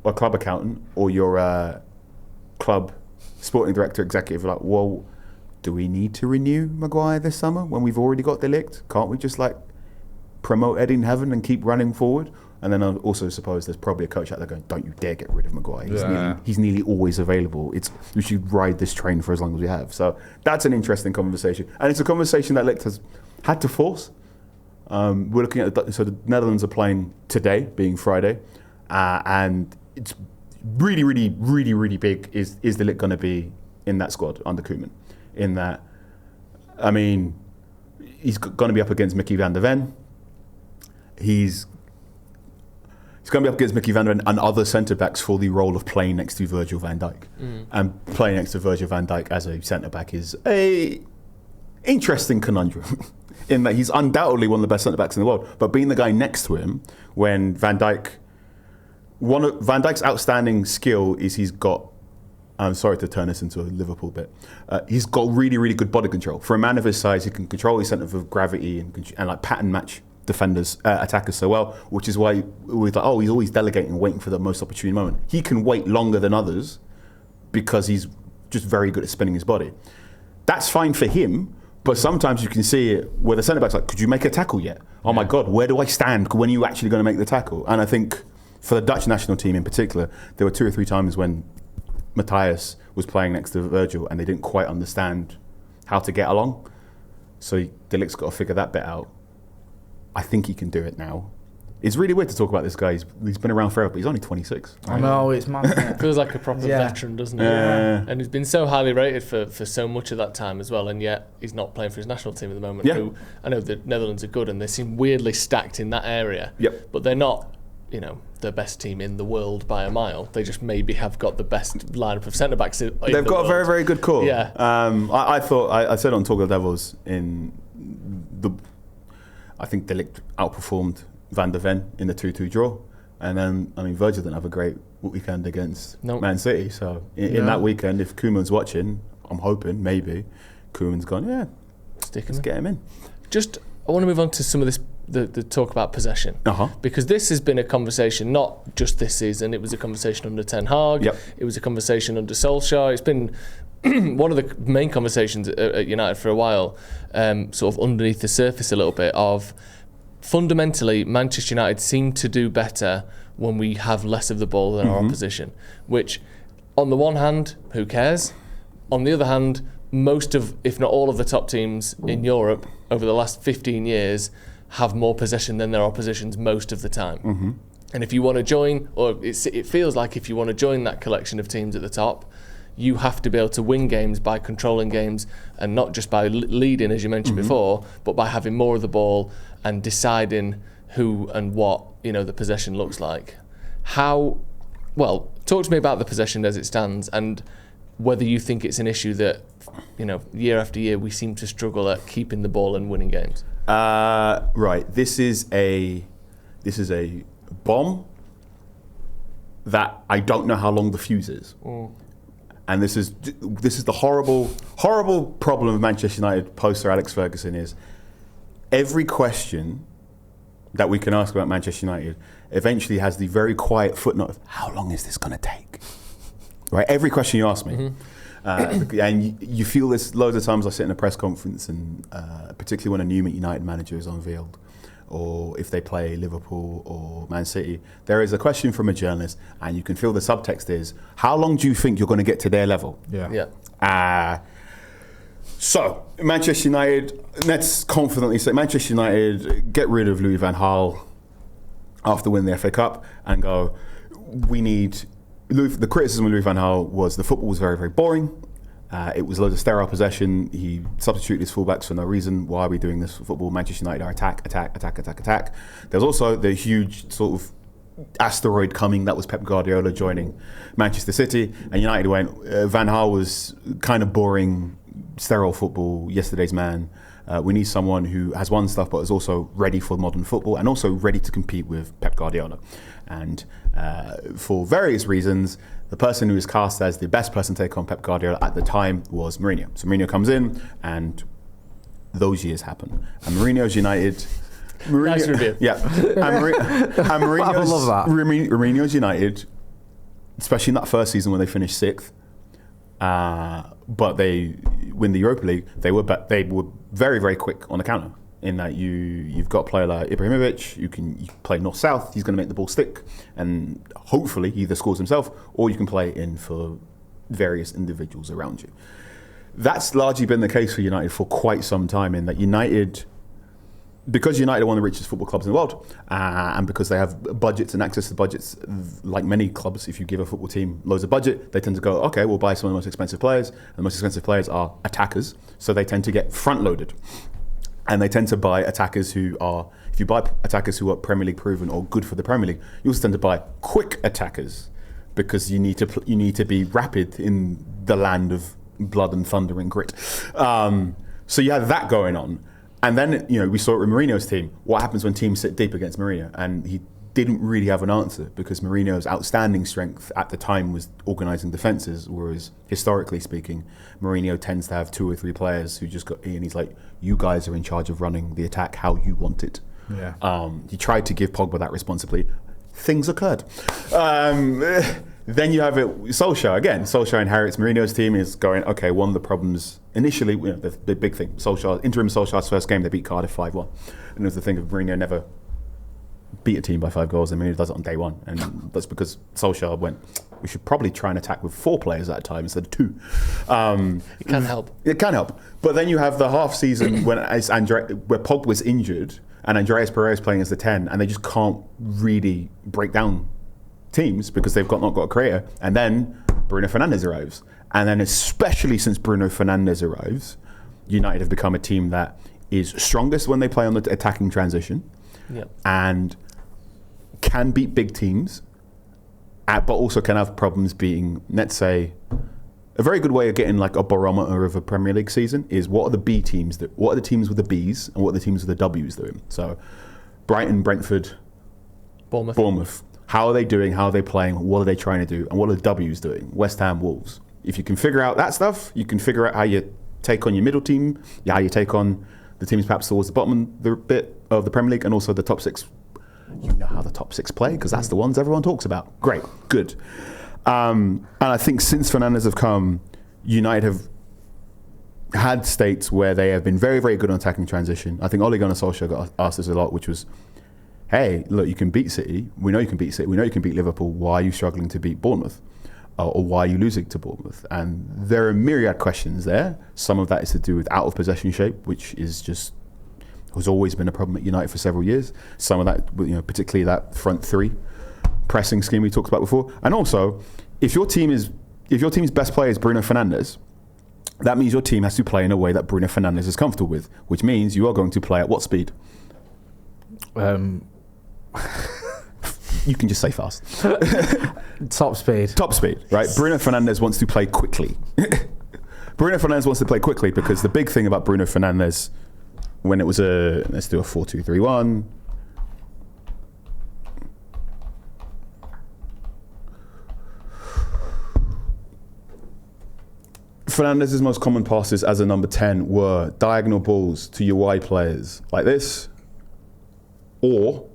or club accountant, or you're a club sporting director, executive, like, well, do we need to renew Maguire this summer when we've already got De Ligt? Can't we just like promote Eddie in heaven and keep running forward? And then I also suppose there's probably a coach out there going, don't you dare get rid of Maguire. He's nearly always available. We should ride this train for as long as we have. So that's an interesting conversation. And it's a conversation that Ligt has had to force. We're looking at, so the Netherlands are playing today, being Friday. And it's really, really, really, really big. Is De Ligt going to be in that squad under Koeman? In that, I mean, he's going to be up against Mickey van der Ven. He's going to be up against Mickey van der Ven and other centre-backs for the role of playing next to Virgil van Dijk. And playing next to Virgil van Dijk as a centre-back is a interesting conundrum in that he's undoubtedly one of the best centre-backs in the world. But being the guy next to him when Van Dijk's outstanding skill is he's got, I'm sorry to turn this into a Liverpool bit. He's got really, really good body control. For a man of his size, he can control his centre of gravity and like pattern match attackers so well, which is why we're like, oh, he's always delegating, waiting for the most opportune moment. He can wait longer than others because he's just very good at spinning his body. That's fine for him, but sometimes you can see it where the centre back's like, could you make a tackle yet? Oh my God, where do I stand? When are you actually going to make the tackle? And I think for the Dutch national team in particular, there were 2 or 3 times when Matthijs was playing next to Virgil and they didn't quite understand how to get along. So De Ligt's got to figure that bit out. I think he can do it now. It's really weird to talk about this guy. He's been around forever, but he's only 26. Right? I know, it's mad. It feels like a proper veteran, doesn't it? And he's been so highly rated for so much of that time as well, and yet he's not playing for his national team at the moment. Who, I know the Netherlands are good and they seem weirdly stacked in that area, but they're not, the best team in the world by a mile. They just maybe have got the best lineup of centre-backs in They've got a very, very good core. Yeah. I said on Talk of the Devils I think De Ligt outperformed Van der Ven in the 2-2 draw. And then, Virgil didn't have a great weekend against Man City. So in that weekend, if Koeman's watching, I'm hoping, maybe, Koeman's gone, let's get him in. I want to move on to some of this, the talk about possession. Because this has been a conversation, not just this season, it was a conversation under Ten Hag, it was a conversation under Solskjaer, it's been one of the main conversations at United for a while, sort of underneath the surface a little bit, of fundamentally Manchester United seem to do better when we have less of the ball than our opposition, which on the one hand, who cares? On the other hand, most of, if not all of the top teams in Europe over the last 15 years have more possession than their oppositions most of the time. And if you want to join, or it feels like if you want to join that collection of teams at the top, you have to be able to win games by controlling games and not just by leading, as you mentioned before, but by having more of the ball and deciding who and what the possession looks like. Talk to me about the possession as it stands and whether you think it's an issue that year after year we seem to struggle at keeping the ball and winning games. Right. This is a bomb that I don't know how long the fuse is. and this is the horrible problem of Manchester United post Sir Alex Ferguson is every question that we can ask about Manchester United eventually has the very quiet footnote of how long is this going to take? Right, every question you ask me. And you feel this loads of times. I sit in a press conference, and particularly when a new United manager is unveiled, or if they play Liverpool or Man City, there is a question from a journalist, and you can feel the subtext is, how long do you think you're going to get to their level? So, Manchester United, let's confidently say, Manchester United get rid of Louis van Gaal after winning the FA Cup and go, the criticism of Louis van Gaal was the football was very, very boring. It was loads of sterile possession. He substituted his fullbacks for no reason. Why are we doing this for football? Manchester United are attack. There's also the huge sort of asteroid coming that was Pep Guardiola joining Manchester City, and United went, Van Gaal was kind of boring, sterile football, yesterday's man. We need someone who has won stuff but is also ready for modern football and also ready to compete with Pep Guardiola. And for various reasons, the person who was cast as the best person to take on Pep Guardiola at the time was Mourinho. So Mourinho comes in, and those years happen. And Mourinho's United... Nice review. Yeah. And Mourinho's, I love that. Mourinho's United, especially in that first season when they finished 6th, but they win the Europa League, they were very, very quick on the counter. In that you've got a player like Ibrahimovic, you can play north-south, he's going to make the ball stick, and hopefully he either scores himself or you can play in for various individuals around you. That's largely been the case for United for quite some time, in that because United are one of the richest football clubs in the world, and because they have budgets and access to budgets, like many clubs, if you give a football team loads of budget, they tend to go, okay, we'll buy some of the most expensive players, and the most expensive players are attackers, so they tend to get front-loaded. And they tend to buy attackers if you buy attackers who are Premier League proven or good for the Premier League, you also tend to buy quick attackers, because you need to be rapid in the land of blood and thunder and grit. So you have that going on. And then, we saw it with Mourinho's team. What happens when teams sit deep against Mourinho? And he didn't really have an answer, because Mourinho's outstanding strength at the time was organising defences, whereas historically speaking, Mourinho tends to have 2 or 3 players who just got in. He's like, you guys are in charge of running the attack how you want it. Yeah. He tried to give Pogba that responsibility. Things occurred. Then you have Solskjaer again. Solskjaer inherits Mourinho's team, is going, okay, one of the problems initially, the big thing, interim Solskjaer's first game, they beat Cardiff 5-1. And there's the thing of Mourinho never beat a team by 5 goals, and Mourinho does it on day one. And that's because Solskjaer went, we should probably try and attack with 4 players at a time instead of 2. It can help. It can help. But then you have the half season where Pogba was injured and Andreas Pereira's playing as the 10, and they just can't really break down teams because they've not got a creator. And then Bruno Fernandes arrives. And then especially since Bruno Fernandes arrives, United have become a team that is strongest when they play on the attacking transition. Yep. And can beat big teams, but also can have problems beating, let's say, a very good way of getting like a barometer of a Premier League season is what are the B teams, what are the teams with the Bs and what are the teams with the Ws doing. So Brighton, Brentford, Bournemouth. How are they doing? How are they playing? What are they trying to do? And what are the Ws doing? West Ham, Wolves. If you can figure out that stuff, you can figure out how you take on your middle team, how you take on the teams perhaps towards the bottom of the Premier League, and also the top 6. You know how the top 6 play, because that's the ones everyone talks about. Great, good. And I think since Fernandes have come, United have had states where they have been very, very good on attacking transition. I think Ole Gunnar Solskjaer got asked this a lot, which was, hey, look, you can beat City. We know you can beat City. We know you can beat Liverpool. Why are you struggling to beat Bournemouth? Or why are you losing to Bournemouth? And there are myriad questions there. Some of that is to do with out of possession shape, which is just has always been a problem at United for several years. Some of that, particularly that front 3 pressing scheme we talked about before. And also, if your team's best player is Bruno Fernandes, that means your team has to play in a way that Bruno Fernandes is comfortable with, which means you are going to play at what speed? You can just say fast. Top speed, right? Bruno Fernandes wants to play quickly. Bruno Fernandes wants to play quickly because the big thing about Bruno Fernandes, when it was let's do a 4-2-3-1. Fernandez's most common passes as a number 10 were diagonal balls to your wide players like this, or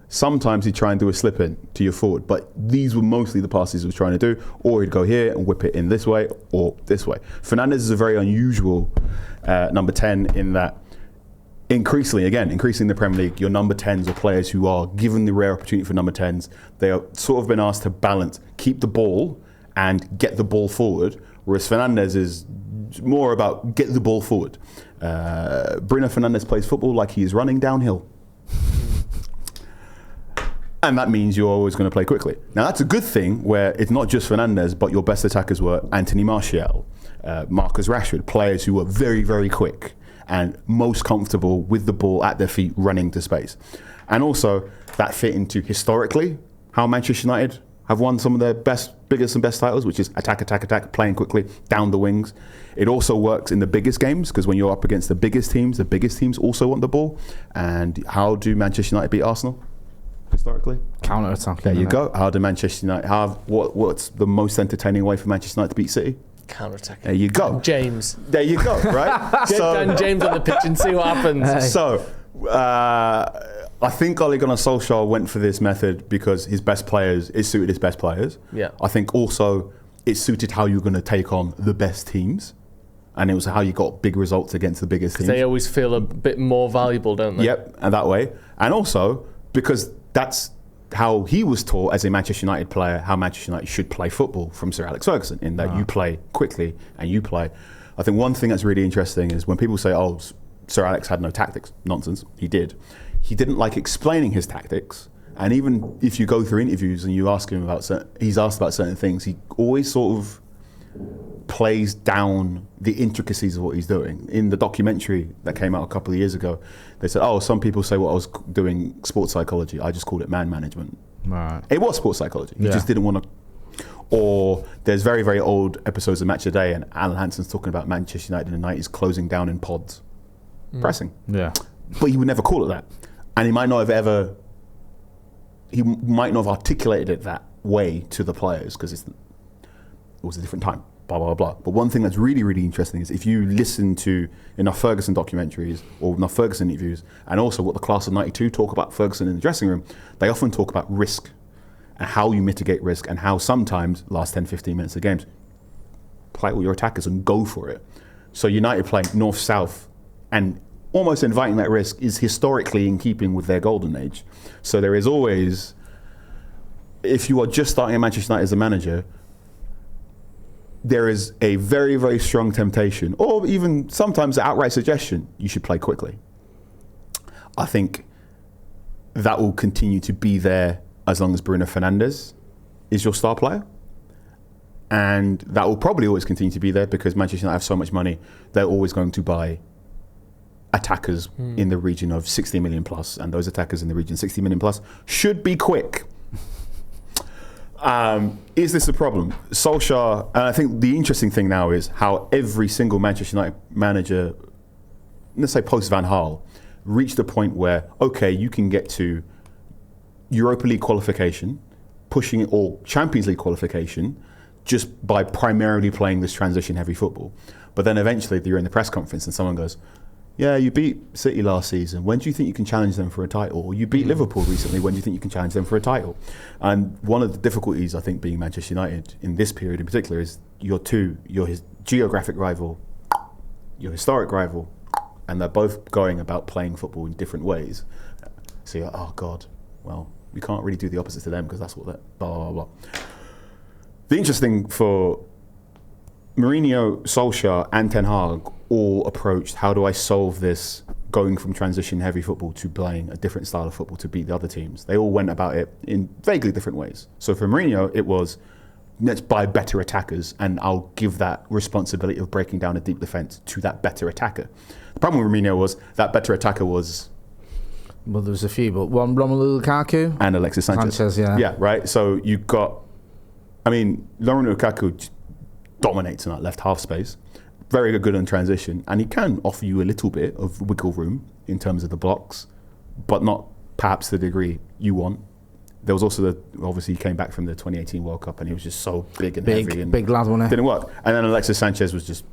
sometimes he'd try and do a slip in to your forward. But these were mostly the passes he was trying to do, or he'd go here and whip it in this way or this way. Fernandez is a very unusual number 10 in that increasingly in the Premier League, your number 10s are players who are given the rare opportunity for number 10s. They are sort of been asked to balance, keep the ball and get the ball forward, whereas Fernandez is more about get the ball forward. Bruno Fernandes plays football like he is running downhill. And that means you're always going to play quickly. Now, that's a good thing where it's not just Fernandes, but your best attackers were Anthony Martial, Marcus Rashford, players who were very, very quick and most comfortable with the ball at their feet running to space. And also, that fit into historically how Manchester United have won some of their biggest and best titles, which is attack, playing quickly down the wings. It also works in the biggest games, because when you're up against the biggest teams also want the ball. And how do Manchester United beat Arsenal historically? Counter-attack. There you go. How do Manchester United have, what's the most entertaining way for Manchester United to beat City? Counter-attack. There you go. James. There you go, right? Get Dan James on the pitch and see what happens. So, I think Ole Gunnar Solskjaer went for this method because it suited his best players. Yeah. I think also it suited how you're going to take on the best teams. And it was how you got big results against the biggest teams. They always feel a bit more valuable, don't they? Yep, and that way. And also because that's how he was taught as a Manchester United player, how Manchester United should play football from Sir Alex Ferguson, in that you play quickly and you play. I think one thing that's really interesting is when people say, oh, Sir Alex had no tactics. Nonsense. He did. He didn't like explaining his tactics. And even if you go through interviews and you ask him about he's asked about certain things, he always sort of plays down the intricacies of what he's doing. In the documentary that came out a couple of years ago, they said, oh, some people say, well, I was doing sports psychology. I just called it man management. Right. It was sports psychology. He just didn't want to. Or there's very, very old episodes of Match of the Day, and Alan Hansen's talking about Manchester United in the 90s closing down in pods. Pressing. Yeah. But he would never call it that. And he might not have articulated it that way to the players because it was a different time. Blah, blah, blah. But one thing that's really, really interesting is if you listen to enough Ferguson documentaries or enough Ferguson interviews, and also what the class of 92 talk about Ferguson in the dressing room, they often talk about risk and how you mitigate risk and how sometimes last 10, 15 minutes of games, play all your attackers and go for it. So United playing north-south and almost inviting that risk is historically in keeping with their golden age. So there is always, if you are just starting at Manchester United as a manager, there is a very, very strong temptation, or even sometimes an outright suggestion, you should play quickly. I think that will continue to be there as long as Bruno Fernandes is your star player. And that will probably always continue to be there because Manchester United have so much money, they're always going to buy attackers in the region of 60 million plus, and those attackers in the region 60 million plus should be quick. Is this a problem? Solskjaer, and I think the interesting thing now is how every single Manchester United manager, let's say post Van Gaal, reached the point where, okay, you can get to Europa League qualification, pushing it, or Champions League qualification, just by primarily playing this transition heavy football. But then eventually you're in the press conference and someone goes, yeah, you beat City last season. When do you think you can challenge them for a title? Or you beat Liverpool recently. When do you think you can challenge them for a title? And one of the difficulties, I think, being Manchester United in this period in particular is your geographic rival, your historic rival, and they're both going about playing football in different ways. So you're like, oh God, well, we can't really do the opposite to them because that's what they're blah, blah, blah. The interesting for Mourinho, Solskjaer, and Ten Hag all approached, how do I solve this going from transition heavy football to playing a different style of football to beat the other teams? They all went about it in vaguely different ways. So for Mourinho, it was, let's buy better attackers and I'll give that responsibility of breaking down a deep defence to that better attacker. The problem with Mourinho was that better attacker was... Well, there was a few, but one, Romelu Lukaku? And Alexis Sanchez. Yeah, right? So you got... I mean, Romelu Lukaku dominates in that left half space. Very good on transition, and he can offer you a little bit of wiggle room in terms of the blocks, but not perhaps the degree you want. there was also obviously he came back from the 2018 World Cup and he was just so big and heavy and big lad, wasn't he? didn't work. And then Alexis Sanchez was just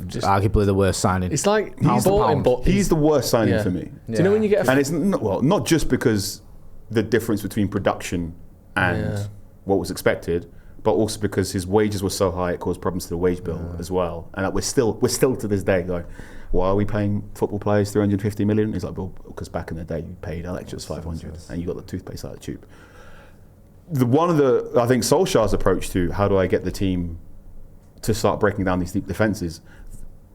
arguably the worst signing. It's like he's the worst signing for me. Do you know when you get and it's not just because the difference between production and what was expected, but also because his wages were so high it caused problems to the wage bill as well. And we're still to this day going, why are we paying football players 350 million? It's like, well, because back in the day you paid Alexis 500 and you got the toothpaste out of the tube. I think Solskjaer's approach to how do I get the team to start breaking down these deep defences,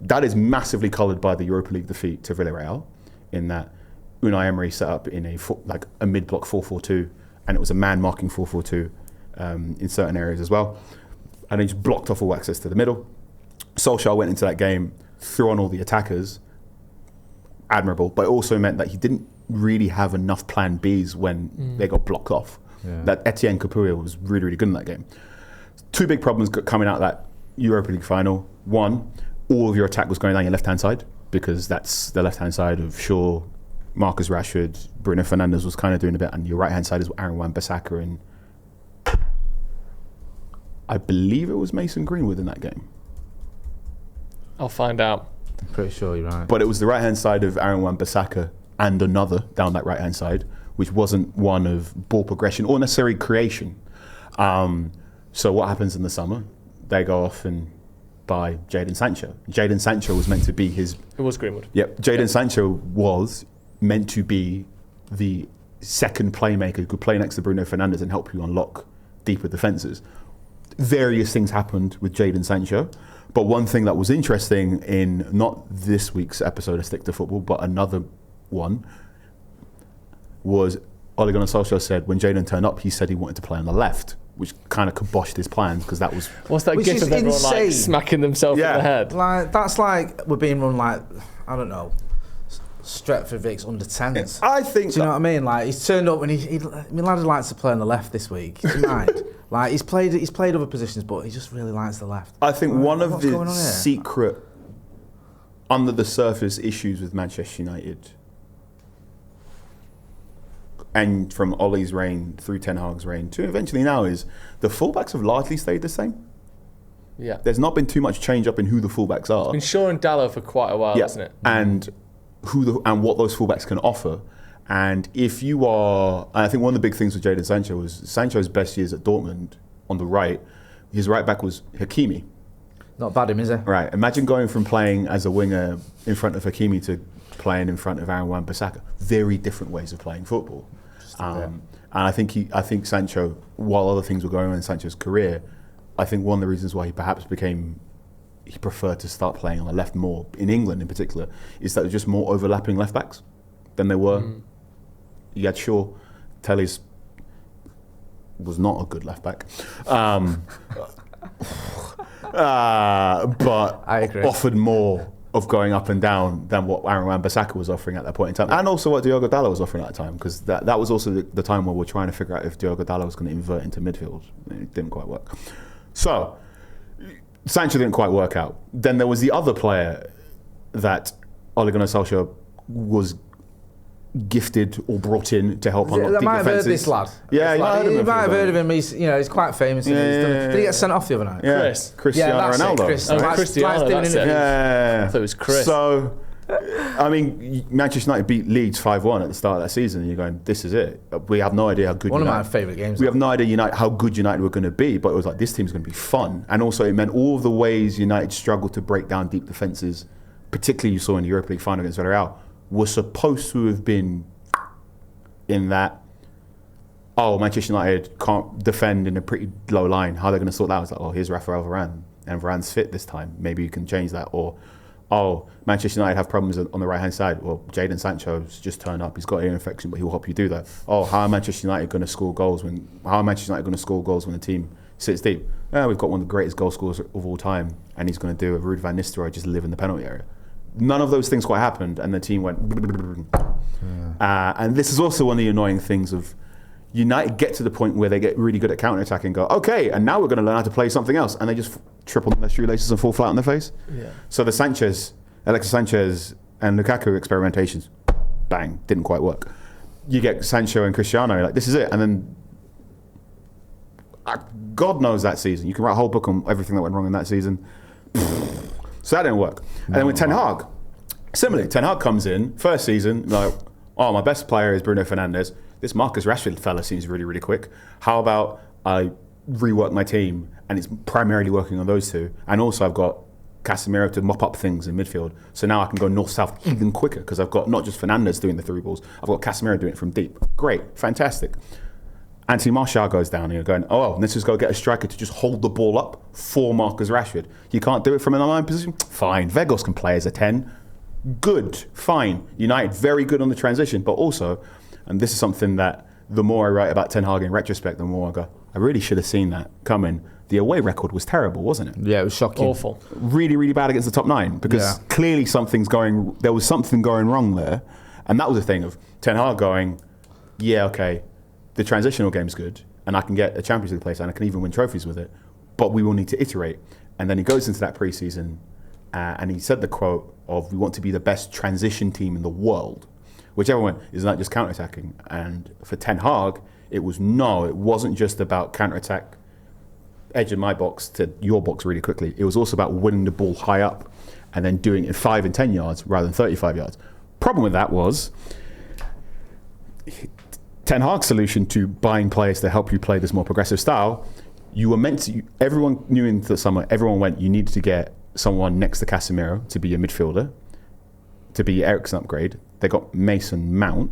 that is massively coloured by the Europa League defeat to Villarreal, in that Unai Emery set up in a mid-block 4-4-2, and it was a man-marking 4-4-2 in certain areas as well, and he just blocked off all access to the middle. Solskjaer went into that game, threw on all the attackers, admirable, but it also meant that he didn't really have enough plan Bs when they got blocked off. That Etienne Capuya was really, really good in that game. Two big problems coming out of that Europa League final. One, all of your attack was going down your left-hand side, because that's the left-hand side of Shaw, Marcus Rashford, Bruno Fernandes was kind of doing a bit, and your right-hand side is Aaron Wan-Bissaka and I believe it was Mason Greenwood in that game. I'll find out. I'm pretty sure you're right. But it was the right-hand side of Aaron Wan-Bissaka and another down that right-hand side, which wasn't one of ball progression or necessarily creation. So what happens in the summer? They go off and buy Jadon Sancho. Jadon Sancho was meant to be his... It was Greenwood. Yep. Jadon Sancho was meant to be the second playmaker who could play next to Bruno Fernandes and help you unlock deeper defences. Various things happened with Jadon Sancho, but one thing that was interesting in not this week's episode of Stick to Football, but another one, was Ole Gunnar Solskjaer said when Jadon turned up, he said he wanted to play on the left, which kind of kiboshed his plans, because that was... What's that gif of everyone like smacking themselves in the head? Like, that's like we're being run like, I don't know, Stretford Vic's under 10s. I think... Do you know what I mean? Like, he's turned up and lad likes to play on the left this week. Do you mind? Like, he's played other positions, but he just really likes the left. I think one of the secret, under the surface issues with Manchester United, and from Ole's reign through Ten Hag's reign to eventually now, is the fullbacks have largely stayed the same. Yeah. There's not been too much change up in who the fullbacks are. It's been Shaw and Dallow for quite a while, hasn't it? And what those fullbacks can offer. And if you are, I think one of the big things with Jadon Sancho was Sancho's best years at Dortmund on the right. His right back was Hakimi. Not bad, is he? Right. Imagine going from playing as a winger in front of Hakimi to playing in front of Aaron Wan-Bissaka. Very different ways of playing football. And I think Sancho, while other things were going on in Sancho's career, I think one of the reasons why he preferred to start playing on the left more, in England in particular, is that there's just more overlapping left backs than there were. You had Shaw. Tellez was not a good left back. But I agree. Offered more of going up and down than what Aaron Wan-Bissaka was offering at that point in time, and also what Diogo Dalot was offering at the time, because that was also the time where we're trying to figure out if Diogo Dalot was going to invert into midfield. It didn't quite work. So Sancho didn't quite work out. Then there was the other player that Ole Gunnar Solskjaer was gifted or brought in to help unlock deep defences. I might have heard this lad. Yeah, you might have heard of him. He's quite famous. Did he get sent off the other night? Yeah. Cristiano Ronaldo. Cristiano, that's it. Yeah. I thought it was Chris. So, I mean, Manchester United beat Leeds 5-1 at the start of that season, and you're going, this is it. We have no idea how good One of my favourite games. We have no idea how good United were going to be, but it was like, this team's going to be fun. And also it meant all of the ways United struggled to break down deep defences, particularly you saw in the Europa League final against Villarreal, were supposed to have been in that, Manchester United can't defend in a pretty low line. How are they going to sort that out? It's like, here's Rafael Varane, and Varane's fit this time. Maybe you can change that. Or, Manchester United have problems on the right-hand side. Well, Jadon Sancho's just turned up. He's got ear infection, but he'll help you do that. How are Manchester United going to score goals when the team sits deep? We've got one of the greatest goal scorers of all time, and he's going to do a Ruud van Nistelrooy, just live in the penalty area. None of those things quite happened, and the team went. And this is also one of the annoying things of United get to the point where they get really good at counter-attack and go, okay, and now we're going to learn how to play something else, and they just triple their shoelaces and fall flat on their face. Yeah. So the Alexis Sanchez and Lukaku experimentations, bang, didn't quite work. you get Sancho and Cristiano, like this is it. And then God knows that season. You can write a whole book on everything that went wrong in that season. So that didn't work. And then with Ten Hag, similarly, Ten Hag comes in, first season, like, oh, my best player is Bruno Fernandes. This Marcus Rashford fella seems really, really quick. How about I rework my team and it's primarily working on those two? And also I've got Casemiro to mop up things in midfield. So now I can go north-south even quicker because I've got not just Fernandes doing the through balls, I've got Casemiro doing it from deep. Great, fantastic. Anthony Martial goes down and you're going, oh, well, let's just go get a striker to just hold the ball up for Marcus Rashford. You can't do it from an 9 position? Fine. Weghorst can play as a 10. Good, fine. United, very good on the transition, but also, and this is something that the more I write about Ten Hag in retrospect, the more I go, I really should have seen that coming. The away record was terrible, wasn't it? Yeah, it was shocking. Awful. Really, really bad against the top 9 because clearly there was something going wrong there. And that was the thing of Ten Hag going, yeah, okay, the transitional game's good and I can get a Champions League place and I can even win trophies with it, but we will need to iterate. And then he goes into that pre-season and he said the quote of, we want to be the best transition team in the world, which everyone went, isn't that just counter-attacking? And for Ten Hag, it wasn't just about counter-attack, edge of my box to your box really quickly. It was also about winning the ball high up and then doing it 5 and 10 yards rather than 35 yards. Problem with that was Ten Hag's solution to buying players to help you play this more progressive style, you were meant to, everyone knew in the summer, everyone went, you needed to get someone next to Casemiro to be a midfielder, to be Eriksen upgrade. They got Mason Mount,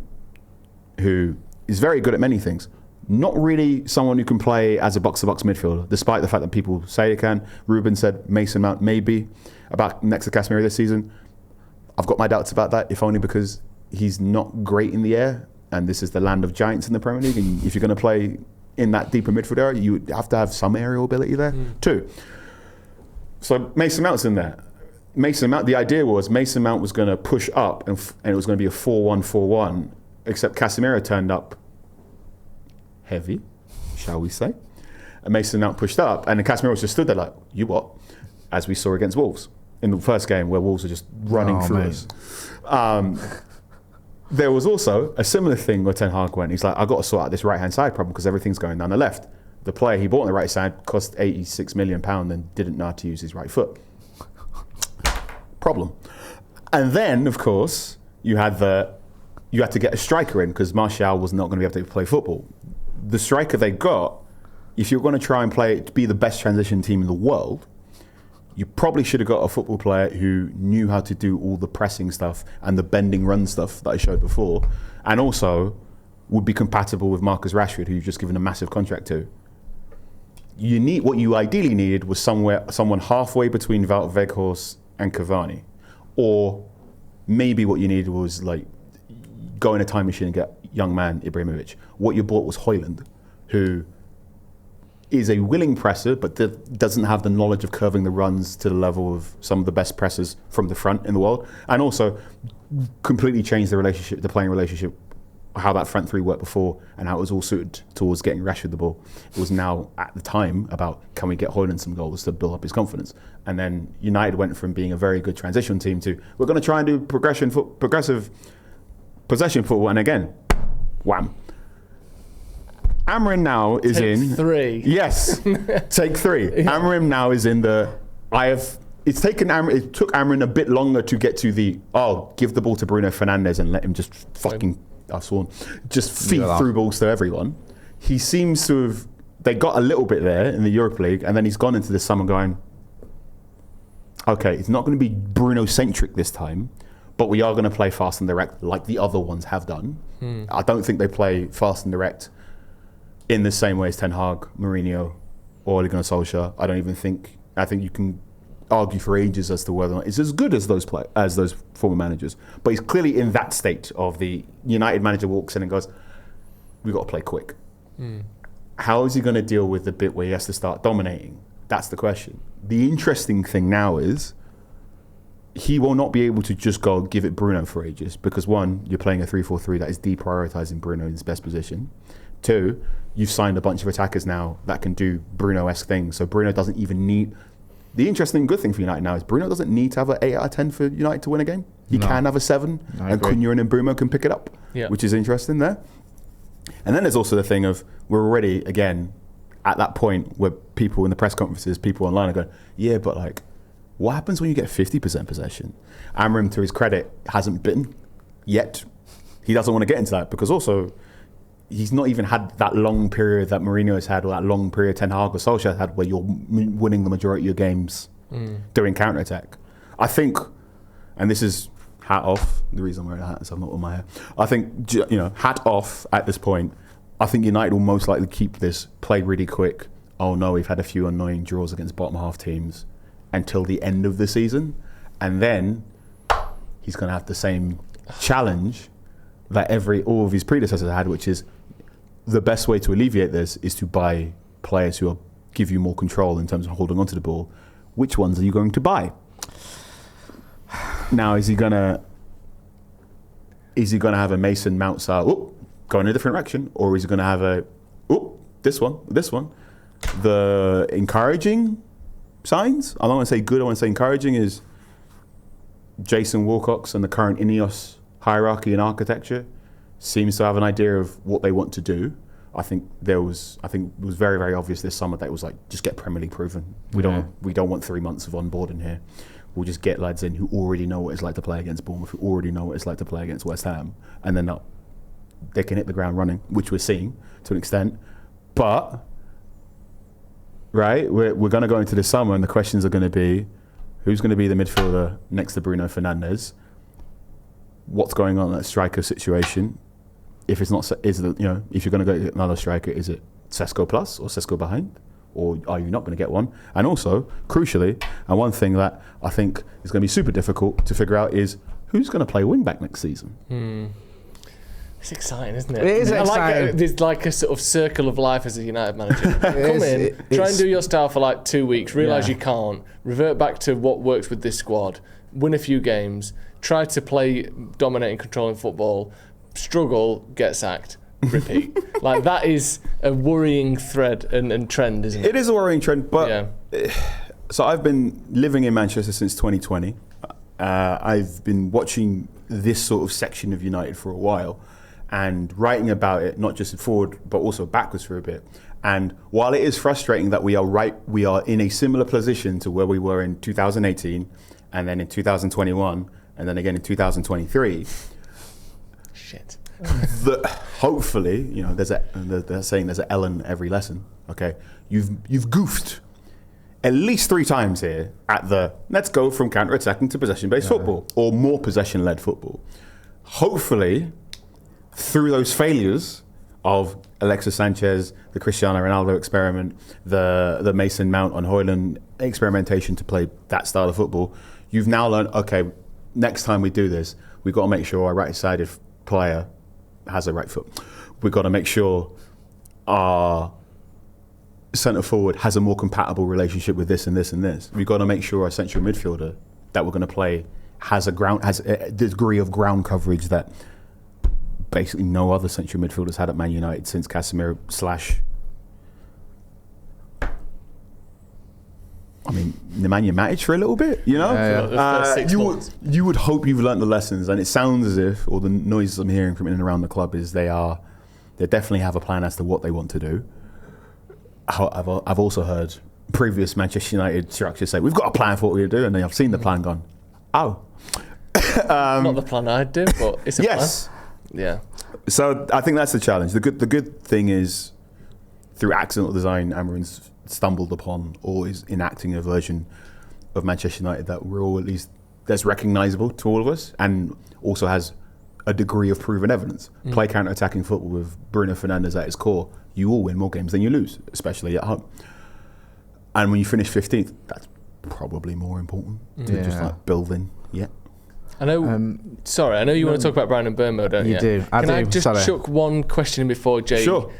who is very good at many things. Not really someone who can play as a box-to-box midfielder, despite the fact that people say he can. Ruben said Mason Mount maybe about next to Casemiro this season. I've got my doubts about that, if only because he's not great in the air, and this is the land of giants in the Premier League, and if you're going to play in that deeper midfield area, you have to have some aerial ability there too. So Mason Mount's in there. Mason Mount, the idea was Mason Mount was going to push up and it was going to be a 4-1-4-1, except Casemiro turned up heavy, shall we say. And Mason Mount pushed up and Casemiro just stood there like, you what? As we saw against Wolves in the first game where Wolves were just running through us. There was also a similar thing where Ten Hag went, he's like, I've got to sort out this right-hand side problem because everything's going down the left. The player he bought on the right side cost £86 million and didn't know how to use his right foot. Problem. And then, of course, you had to get a striker in because Martial was not going to be able to play football. The striker they got, if you're going to try and play to be the best transition team in the world, you probably should have got a football player who knew how to do all the pressing stuff and the bending run stuff that I showed before, and also would be compatible with Marcus Rashford, who you've just given a massive contract to. What you ideally needed was someone halfway between Wout Weghorst and Cavani, or maybe what you needed was like go in a time machine and get young man Ibrahimovic. What you bought was Højlund, who is a willing presser, but doesn't have the knowledge of curving the runs to the level of some of the best pressers from the front in the world, and also completely changed the playing relationship, how that front three worked before and how it was all suited towards getting Rashford the ball. It was now, at the time, about can we get Højlund some goals to build up his confidence. And then United went from being a very good transition team to, we're going to try and do progressive possession football, and again, wham. Amorim now is Take 3. Yes, take 3. Amorim now is in the, it took Amorim a bit longer to get to the, give the ball to Bruno Fernandes and let him just fucking, I've sworn, just feed through balls to everyone. He seems to have, they got a little bit there in the Europa League, and then he's gone into this summer going, okay, it's not going to be Bruno-centric this time, but we are going to play fast and direct like the other ones have done. I don't think they play fast and direct in the same way as Ten Hag, Mourinho, or Ole Gunnar Solskjaer. I think you can argue for ages as to whether or not it's as good as those former managers. But he's clearly in that state of the United manager walks in and goes, we've got to play quick. How is he going to deal with the bit where he has to start dominating? That's the question. The interesting thing now is he will not be able to just go give it Bruno for ages because, one, you're playing a 3-4-3 that is deprioritising Bruno in his best position. 2, you've signed a bunch of attackers now that can do Bruno-esque things. So Bruno doesn't even need... the interesting good thing for United now is Bruno doesn't need to have an 8 out of 10 for United to win a game. He can have a 7, and Cunha and Mbeumo can pick it up, which is interesting there. And then there's also the thing of we're already, again, at that point where people in the press conferences, people online are going, yeah, but like, what happens when you get 50% possession? Amorim, to his credit, hasn't bitten yet. He doesn't want to get into that because also he's not even had that long period that Mourinho has had, or that long period Ten Hag or Solskjaer had, where you're winning the majority of your games doing counter-attack. I think, and this is hat off, the reason I'm wearing a hat is I'm not on my hair. I think, hat off at this point, I think United will most likely keep this play really quick. Oh no, we've had a few annoying draws against bottom half teams until the end of the season. And then he's going to have the same challenge that all of his predecessors had, which is the best way to alleviate this is to buy players who will give you more control in terms of holding onto the ball. Which ones are you going to buy? Now, is he gonna have a Mason Mount style, go in a different direction, or is he gonna have this one? The encouraging signs, I don't want to say good, I want to say encouraging, is Jason Wilcox and the current Ineos hierarchy and architecture seems to have an idea of what they want to do. I think it was very, very obvious this summer that it was like, just get Premier League proven. We don't want 3 months of onboarding here. We'll just get lads in who already know what it's like to play against Bournemouth, who already know what it's like to play against West Ham, and then they can hit the ground running, which we're seeing to an extent. But right, we're going to go into the summer, and the questions are going to be, who's going to be the midfielder next to Bruno Fernandes? What's going on in that striker situation? If it's not, if you're going to go get another striker, is it Sesko plus or Sesko behind? Or are you not going to get one? And also, crucially, and one thing that I think is going to be super difficult to figure out is who's going to play wing back next season. It's exciting, isn't it? It is exciting. There's like a sort of circle of life as a United manager. Come in, try and do your style for like 2 weeks, realise you can't, revert back to what works with this squad, win a few games, try to play dominating, controlling football, struggle, get sacked. Repeat. Like, that is a worrying thread and trend, isn't it? It is a worrying trend, but so I've been living in Manchester since 2020. I've been watching this sort of section of United for a while and writing about it, not just forward but also backwards for a bit. And while it is frustrating that we are in a similar position to where we were in 2018 and then in 2021 and then again in 2023. Shit. Hopefully, they're saying there's an L in every lesson. Okay, you've goofed at least 3 times here at the let's go from counter-attacking to possession-based football or more possession-led football. Hopefully, through those failures of Alexis Sanchez, the Cristiano Ronaldo experiment, the Mason Mount on Højlund experimentation to play that style of football, you've now learned, okay, next time we do this, we've got to make sure our right-sided player has a right foot. We've got to make sure our centre forward has a more compatible relationship with this and this and this. We've got to make sure our central midfielder that we're going to play has a degree of ground coverage that basically no other central midfielders had at Man United since Casemiro Nemanja Matic for a little bit, you would hope you've learnt the lessons, and it sounds as if, or the noises I'm hearing from in and around the club is they definitely have a plan as to what they want to do. I've also heard previous Manchester United structures say, we've got a plan for what we're going to do, and then I've seen the plan gone, not the plan I'd do, but it's a plan. Yeah. So I think that's the challenge. The good thing is, through accidental design, Amorim's stumbled upon or is enacting a version of Manchester United that we're all, at least that's recognisable to all of us, and also has a degree of proven evidence. Play counter-attacking football with Bruno Fernandes at its core, you will win more games than you lose, especially at home. And when you finish 15th, that's probably more important to just like building. Yeah. I know. Sorry, I know you want to talk about Bryan Mbeumo, don't you? You do. Can I just chuck one question in before Jay? Sure.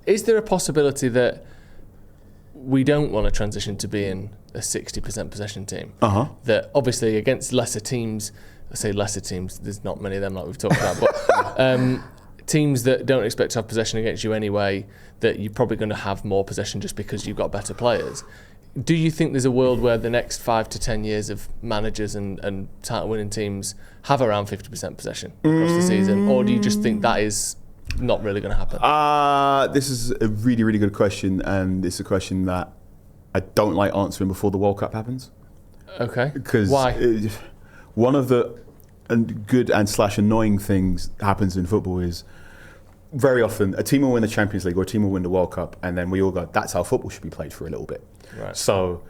Is there a possibility that we don't want to transition to being a 60% possession team? That obviously against lesser teams, I say lesser teams, there's not many of them like we've talked about, but teams that don't expect to have possession against you anyway, that you're probably going to have more possession just because you've got better players. do you think there's a world where the next 5 to 10 years of managers and title-winning teams have around 50% possession across the season, or do you just think that is not really going to happen? This is a really, really good question, and it's a question that I don't like answering before the World Cup happens. Okay. Because why? One of the good and / annoying things happens in football is very often a team will win the Champions League or a team will win the World Cup, and then we all go, that's how football should be played for a little bit. Right. So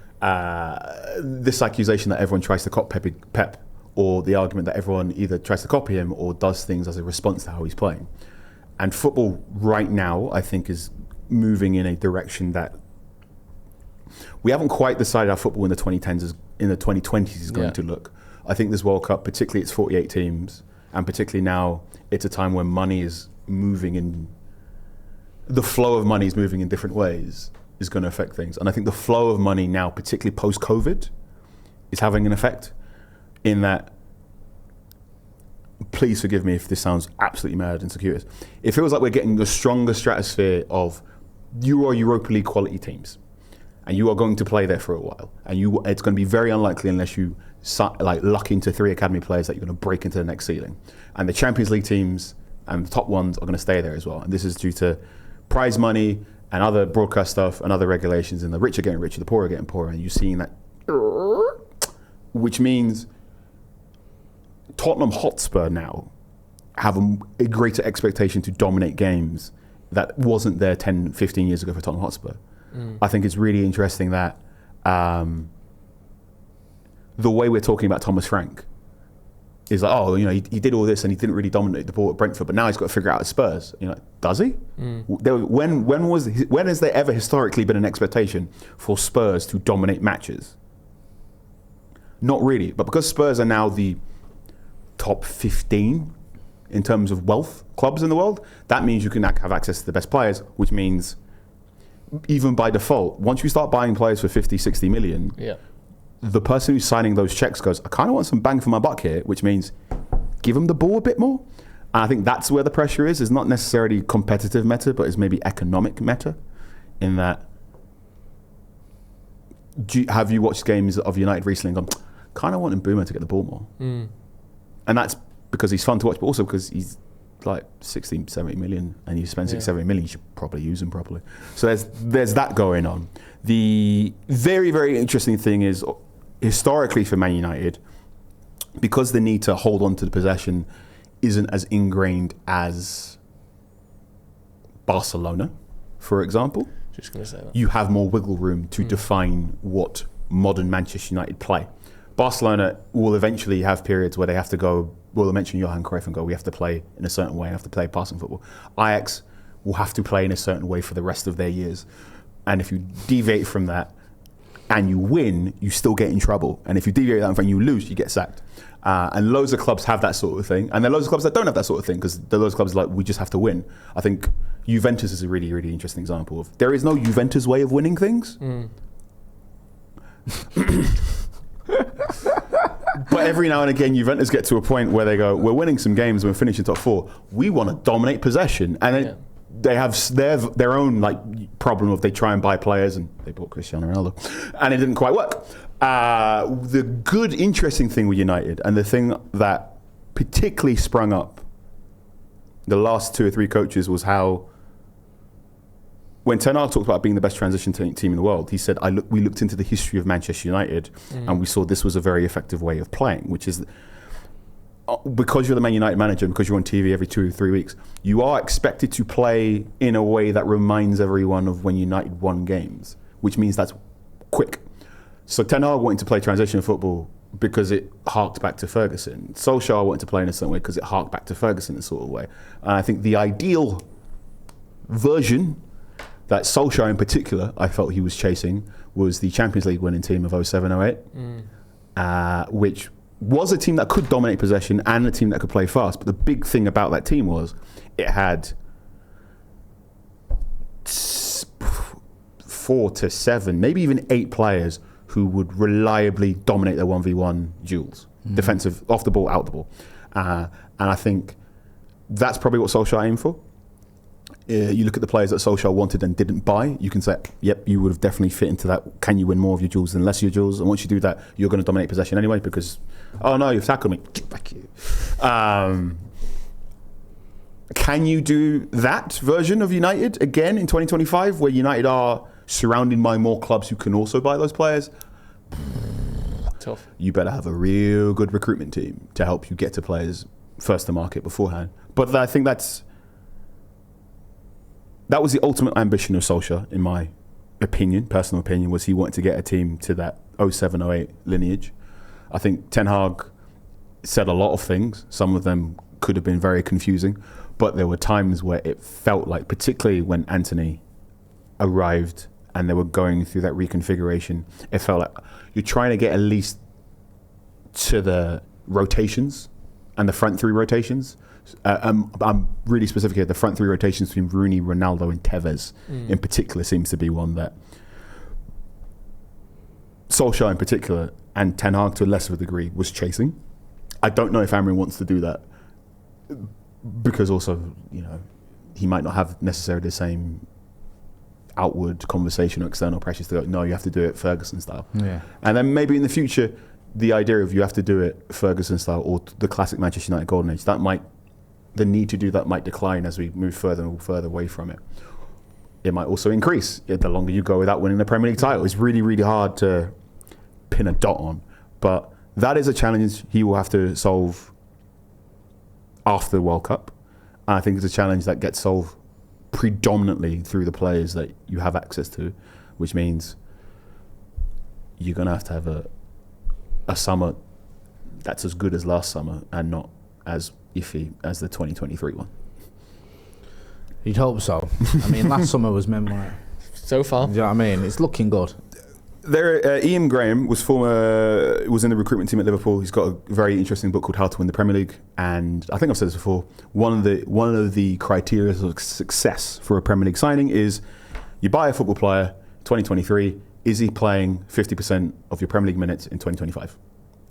this accusation that everyone tries to copy Pep, or the argument that everyone either tries to copy him or does things as a response to how he's playing. And football right now, I think, is moving in a direction that we haven't quite decided how football in the 2020s is going to look. I think this World Cup, particularly it's 48 teams, and particularly now it's a time when money is moving in, the flow of money is moving in different ways, is going to affect things. And I think the flow of money now, particularly post-COVID, is having an effect in that, please forgive me if this sounds absolutely mad and circuitous, it feels like we're getting a stronger stratosphere of Europa League quality teams. And you are going to play there for a while. And it's going to be very unlikely unless you luck into 3 academy players that you're going to break into the next ceiling. And the Champions League teams and the top ones are going to stay there as well. And this is due to prize money and other broadcast stuff and other regulations. And the rich are getting richer, the poor are getting poorer. And you're seeing that, which means Tottenham Hotspur now have a greater expectation to dominate games that wasn't there 10, 15 years ago for Tottenham Hotspur. I think it's really interesting that the way we're talking about Thomas Frank is like, oh, he did all this and he didn't really dominate the ball at Brentford, but now he's got to figure out at Spurs. Does he? When has there ever historically been an expectation for Spurs to dominate matches? Not really, but because Spurs are now the top 15 in terms of wealth clubs in the world, that means you can have access to the best players, which means even by default, once you start buying players for 50, 60 million, the person who's signing those checks goes, I kind of want some bang for my buck here, which means give them the ball a bit more. And I think that's where the pressure is. It's not necessarily competitive meta, but it's maybe economic meta in that, have you watched games of United recently and gone, kind of want Mbeumo to get the ball more? And that's because he's fun to watch, but also because he's like 60, 70 million, and you spend 60, 70 million, you should probably use him properly. So there's that going on. The very, very interesting thing is, historically for Man United, because the need to hold on to the possession isn't as ingrained as Barcelona, for example. Just going to say that. You have more wiggle room to define what modern Manchester United play. Barcelona will eventually have periods where they have to go, we'll mention Johan Cruyff and go, we have to play in a certain way, have to play passing football. Ajax will have to play in a certain way for the rest of their years. And if you deviate from that and you win, you still get in trouble. And if you deviate that and you lose, you get sacked. And loads of clubs have that sort of thing. And there are loads of clubs that don't have that sort of thing because there are loads of clubs like, we just have to win. I think Juventus is a really, really interesting example of, there is no Juventus way of winning things. But every now and again, Juventus get to a point where they go, we're winning some games, we're finishing top 4. We want to dominate possession. And then they have their own problem of they try and buy players, and they bought Cristiano Ronaldo, and it didn't quite work. The good, interesting thing with United, and the thing that particularly sprung up the last 2 or 3 coaches, was how when Ten Hag talked about being the best transition team in the world, he said, we looked into the history of Manchester United and we saw this was a very effective way of playing, which is, because you're the Man United manager and because you're on TV every 2 or 3 weeks, you are expected to play in a way that reminds everyone of when United won games, which means that's quick. So Ten Hag wanted to play transition football because it harked back to Ferguson. Solskjaer wanted to play in a certain way because it harked back to Ferguson in a sort of way. And I think the ideal version that Solskjaer in particular, I felt he was chasing, was the Champions League winning team of 07-08, which was a team that could dominate possession and a team that could play fast. But the big thing about that team was it had 4 to 7, maybe even 8 players who would reliably dominate their 1v1 duels, defensive, off the ball, out the ball. And I think that's probably what Solskjaer aimed for. You look at the players that Solskjaer wanted and didn't buy, you can say, yep, you would have definitely fit into that. Can you win more of your duels than less of your duels? And once you do that, you're going to dominate possession anyway because, oh no, you've tackled me. Get back here. Can you do that version of United again in 2025 where United are surrounded by more clubs who can also buy those players? Tough. You better have a real good recruitment team to help you get to players first to market beforehand. But I think that was the ultimate ambition of Solskjaer, in my opinion, personal opinion, was he wanted to get a team to that 07-08 lineage. I think Ten Hag said a lot of things. Some of them could have been very confusing, but there were times where it felt like, particularly when Anthony arrived and they were going through that reconfiguration, it felt like you're trying to get at least to the rotations and the front three rotations. I'm really specific here. The front three rotations between Rooney, Ronaldo and Tevez in particular seems to be one that Solskjaer in particular and Ten Hag to a lesser degree was chasing. I don't know if Amorim wants to do that because also, he might not have necessarily the same outward conversation or external pressures to go, no, you have to do it Ferguson style. Yeah. And then maybe in the future, the idea of you have to do it Ferguson style or the classic Manchester United golden age, the need to do that might decline as we move further and further away from it. It might also increase the longer you go without winning the Premier League title. It's really, really hard to pin a dot on. But that is a challenge he will have to solve after the World Cup. And I think it's a challenge that gets solved predominantly through the players that you have access to, which means you're going to have a summer that's as good as last summer and not as iffy as the 2023 one. You'd hope so. I mean, last summer was memoir. So far. Do you know what I mean? It's looking good. Ian Graham was in the recruitment team at Liverpool. He's got a very interesting book called How to Win the Premier League, and I think I've said this before. One of the criteria of success for a Premier League signing is you buy a football player. 2023, is he playing 50% of your Premier League minutes in 2025?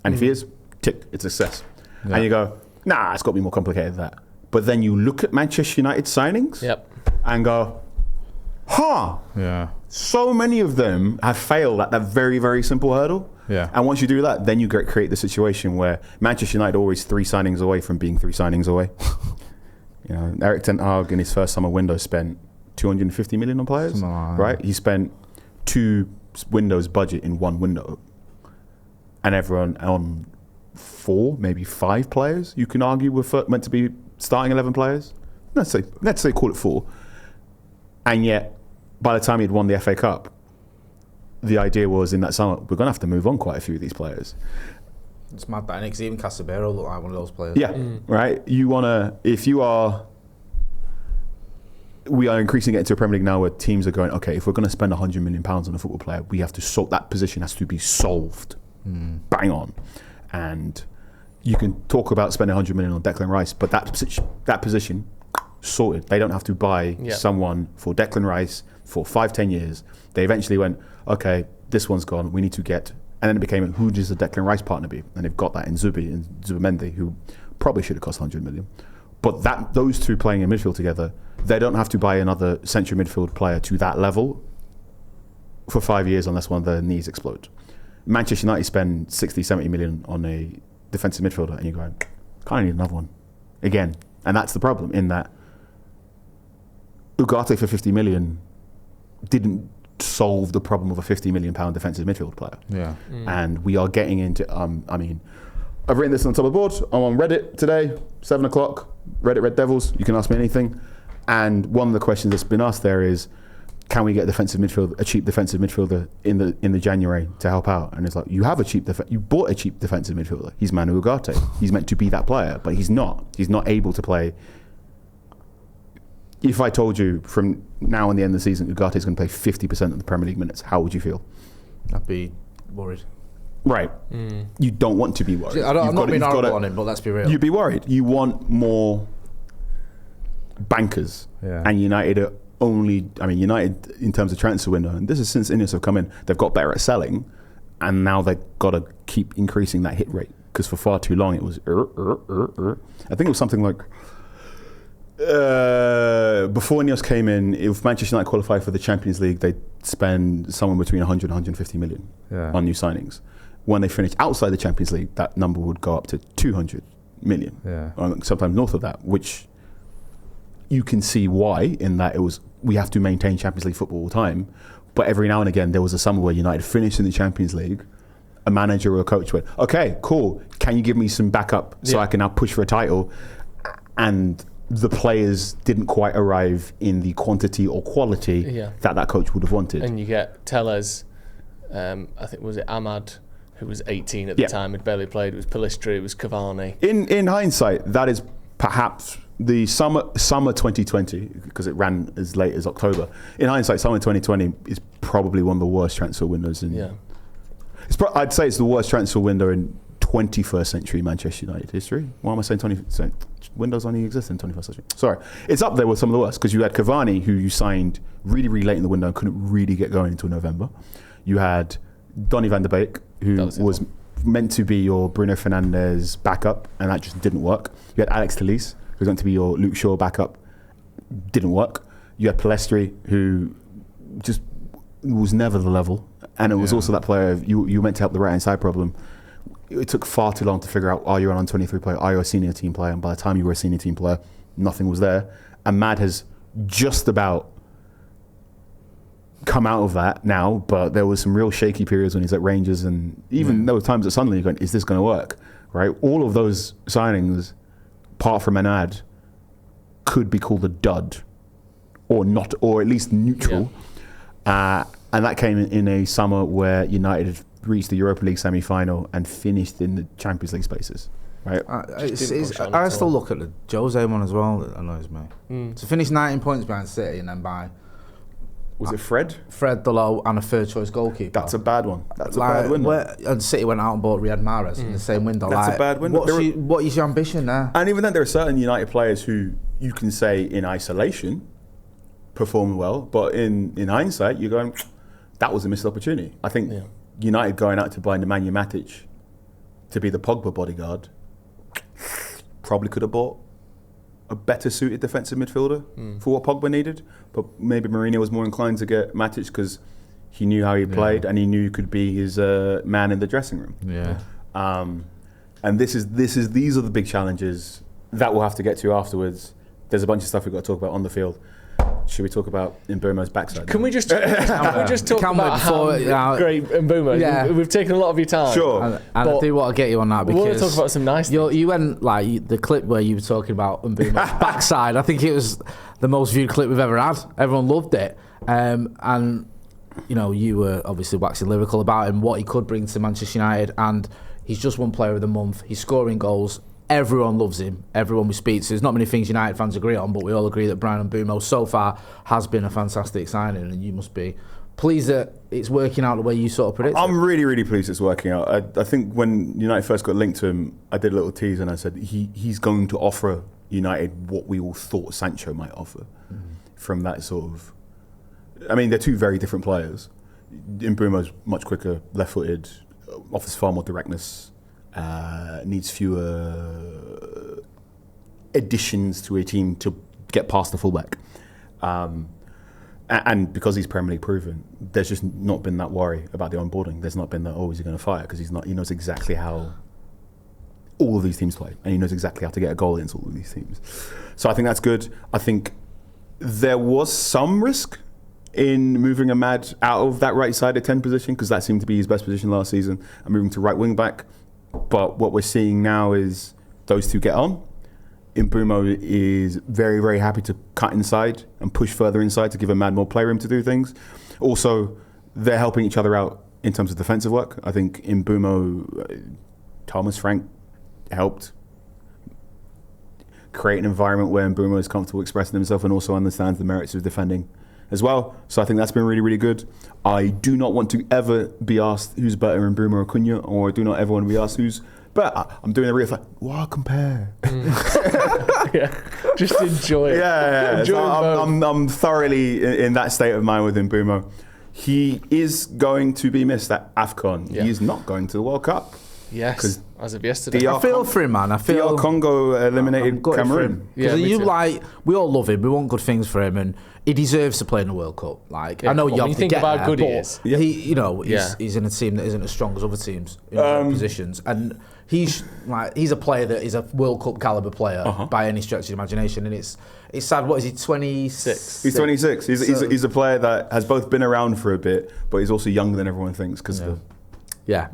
And if he is, tick, it's a success. Yeah. And you go, nah, it's got to be more complicated than that. But then you look at Manchester United signings and go, yeah. So many of them have failed at that very, very simple hurdle. Yeah. And once you do that, then you create the situation where Manchester United are always 3 signings away from being 3 signings away. Erik Ten Hag in his first summer window spent 250 million on players, right? He spent 2 windows budget in 1 window. And everyone on 4, maybe 5 players, you can argue were meant to be starting 11 players. Let's say call it 4. And yet, by the time he'd won the FA Cup, the idea was in that summer, we're going to have to move on quite a few of these players. It's mad that, because even Casemiro looked like one of those players. Yeah, right? We are increasing it into a Premier League now where teams are going, okay, if we're going to spend £100 million on a football player, we have to solve that position has to be solved. Bang on. And you can talk about spending 100 million on Declan Rice, but that position sorted. They don't have to buy someone for Declan Rice for 5-10 years. They eventually went, okay, this one's gone, we need to get, and then it became, who does the Declan Rice partner be? And they've got that in Zubimendi, who probably should have cost 100 million. But those 2 playing in midfield together, they don't have to buy another central midfield player to that level for 5 years unless one of their knees explode. Manchester United spend 60-70 million on a defensive midfielder, and you're going, kind of need another one again. And that's the problem, in that Ugarte for 50 million didn't solve the problem of a 50 million pound defensive midfield player. Yeah. And we are getting into, I've written this on top of the board. I'm on Reddit today, 7 o'clock, Reddit Red Devils. You can ask me anything. And one of the questions that's been asked there is, can we get a cheap defensive midfielder in the January to help out? And it's like, you bought a cheap defensive midfielder. He's Manu Ugarte. He's meant to be that player, but he's not. He's not able to play. If I told you from now and the end of the season, Ugarte is going to play 50% of the Premier League minutes, how would you feel? I'd be worried. Right. You don't want to be worried. I'm not being horrible on him, but let's be real. You'd be worried. You want more bankers. Yeah. And United are United in terms of transfer window, and this is since Ineos have come in, they've got better at selling, and now they've got to keep increasing that hit rate, because for far too long it was I think it was something like Before Ineos came in, if Manchester United qualified for the Champions League, they'd spend somewhere between 100 and 150 million on new signings. When they finished outside the Champions League, that number would go up to 200 million, sometimes north of that, which you can see why, in that we have to maintain Champions League football all the time. But every now and again, there was a summer where United finished in the Champions League. A manager or a coach went, okay, cool, can you give me some backup so I can now push for a title? And the players didn't quite arrive in the quantity or quality that coach would have wanted. And you get Tellez, I think, was it Ahmad, who was 18 at the time, had barely played. It was Pellistri, it was Cavani. In hindsight, that is perhaps the summer 2020, because it ran as late as October. In hindsight, summer 2020 is probably one of the worst transfer windows in... I'd say it's the worst transfer window in 21st century Manchester United history. Why am I saying 20th? Windows only exist in 21st century. Sorry. It's up there with some of the worst, because you had Cavani, who you signed really, really late in the window and couldn't really get going until November. You had Donny van der Beek, who was meant to be your Bruno Fernandes backup, and that just didn't work. You had Alex Telles, who was meant to be your Luke Shaw backup, didn't work. You had Pellistri, who just was never the level. And it was also that player, you meant to help the right-hand side problem. It took far too long to figure out, are you an under-23 player, are you a senior team player? And by the time you were a senior team player, nothing was there. And Mad has just about come out of that now, but there was some real shaky periods when he's at Rangers, and even there were times at Sunderland you're going, is this going to work? Right? All of those signings, apart from Mad, could be called a dud, or not, or at least neutral. And that came in a summer where United had reached the Europa League semi-final and finished in the Champions League spaces. Right? I still look at the Jose one as well. That annoys me. To finish 19 points behind City and then buy... Was it Fred? Fred Delot and a third-choice goalkeeper. That's a bad one. That's a bad window. And City went out and bought Riyad Mahrez in the same window. That's a bad window. What is your ambition there? And even then, there are certain United players who you can say in isolation perform well, but in hindsight, you're going, that was a missed opportunity. I think United going out to buy Nemanja Matic to be the Pogba bodyguard probably could have bought a better suited defensive midfielder for what Pogba needed. But maybe Mourinho was more inclined to get Matic because he knew how he played and he knew he could be his man in the dressing room. And these are the big challenges that we'll have to get to afterwards. There's a bunch of stuff we've got to talk about on the field. Should we talk about Mbeumo's backside? Can we just talk about how great Mbeumo is? Yeah. We've taken a lot of your time. Sure. And I do want to get you on that, because we want to talk about some nice things. You went, like, the clip where you were talking about Mbeumo's backside. I think it was the most viewed clip we've ever had. Everyone loved it. And, you know, you were obviously waxing lyrical about him, what he could bring to Manchester United. And he's just won Player of the Month. He's scoring goals. Everyone loves him. Everyone we speak to. There's not many things United fans agree on, but we all agree that Bryan Mbeumo so far has been a fantastic signing, and you must be pleased that it's working out the way you sort of predicted. I'm really, really pleased it's working out. I think when United first got linked to him, I did a little tease and I said he's going to offer United what we all thought Sancho might offer from that sort of... I mean, they're two very different players. Mbeumo's much quicker, left-footed, offers far more directness, needs fewer additions to a team to get past the fullback. And because he's Premier League proven, there's just not been that worry about the onboarding. There's not been that, is he going to fire? Because he knows exactly how all of these teams play, and he knows exactly how to get a goal against all of these teams. So I think that's good. I think there was some risk in moving Ahmad out of that right-sided 10 position, because that seemed to be his best position last season, and moving to right wing-back. But what we're seeing now is those two get on. Mbeumo is very, very happy to cut inside and push further inside to give Ahmad more play room to do things. Also, they're helping each other out in terms of defensive work. I think Mbeumo, Thomas Frank helped create an environment where Mbeumo is comfortable expressing himself and also understands the merits of defending as well. So I think that's been really, really good. I do not want to ever be asked who's better, Mbeumo or Cunha, or I do not ever want to be asked who's better. I'm doing a real why compare? Just enjoy it. Yeah. So I'm thoroughly in that state of mind with Mbeumo. He is going to be missed at AFCON. Yeah. He is not going to the World Cup. Yes, as of yesterday. DR I feel for him, man. I feel DR Congo eliminated Cameroon. Yeah, me too. We all love him. We want good things for him, and he deserves to play in the World Cup. Like, I know you when have you to think get of how there, good he but is. he's in a team that isn't as strong as other teams in other positions, and he's a player that is a World Cup caliber player by any stretch of the imagination, and it's sad. What is he? 26. He's 26. He's a player that has both been around for a bit, but he's also younger than everyone thinks because of the. Yeah,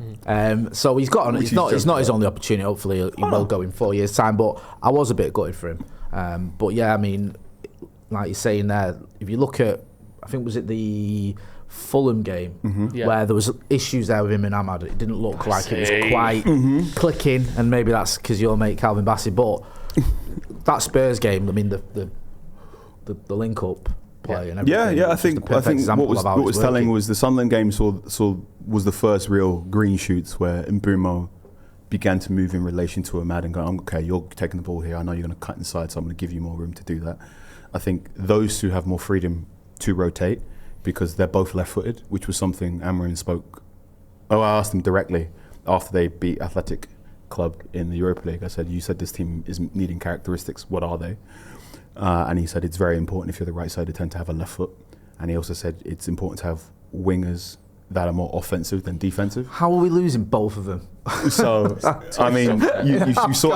so he's got. It's not his only opportunity. Hopefully, he will go in 4 years' time. But I was a bit gutted for him. But yeah, I mean, like you're saying there, if you look at, I think was it the Fulham game where there was issues there with him and Ahmad. It didn't look like it was quite clicking, and maybe that's because your mate Calvin Bassey. But that Spurs game, I mean, the link up. Play and I think what was telling was the Sunderland game was the first real green shoots where Mbeumo began to move in relation to Ahmad and go, okay, you're taking the ball here. I know you're going to cut inside, so I'm going to give you more room to do that. I think those two have more freedom to rotate because they're both left-footed, which was something Amorim spoke. I asked him directly after they beat Athletic Club in the Europa League. I said, you said this team is needing characteristics. What are they? And he said it's very important if you're the right-sided tend to have a left foot. And he also said it's important to have wingers that are more offensive than defensive. How are we losing both of them? So, I mean, you sort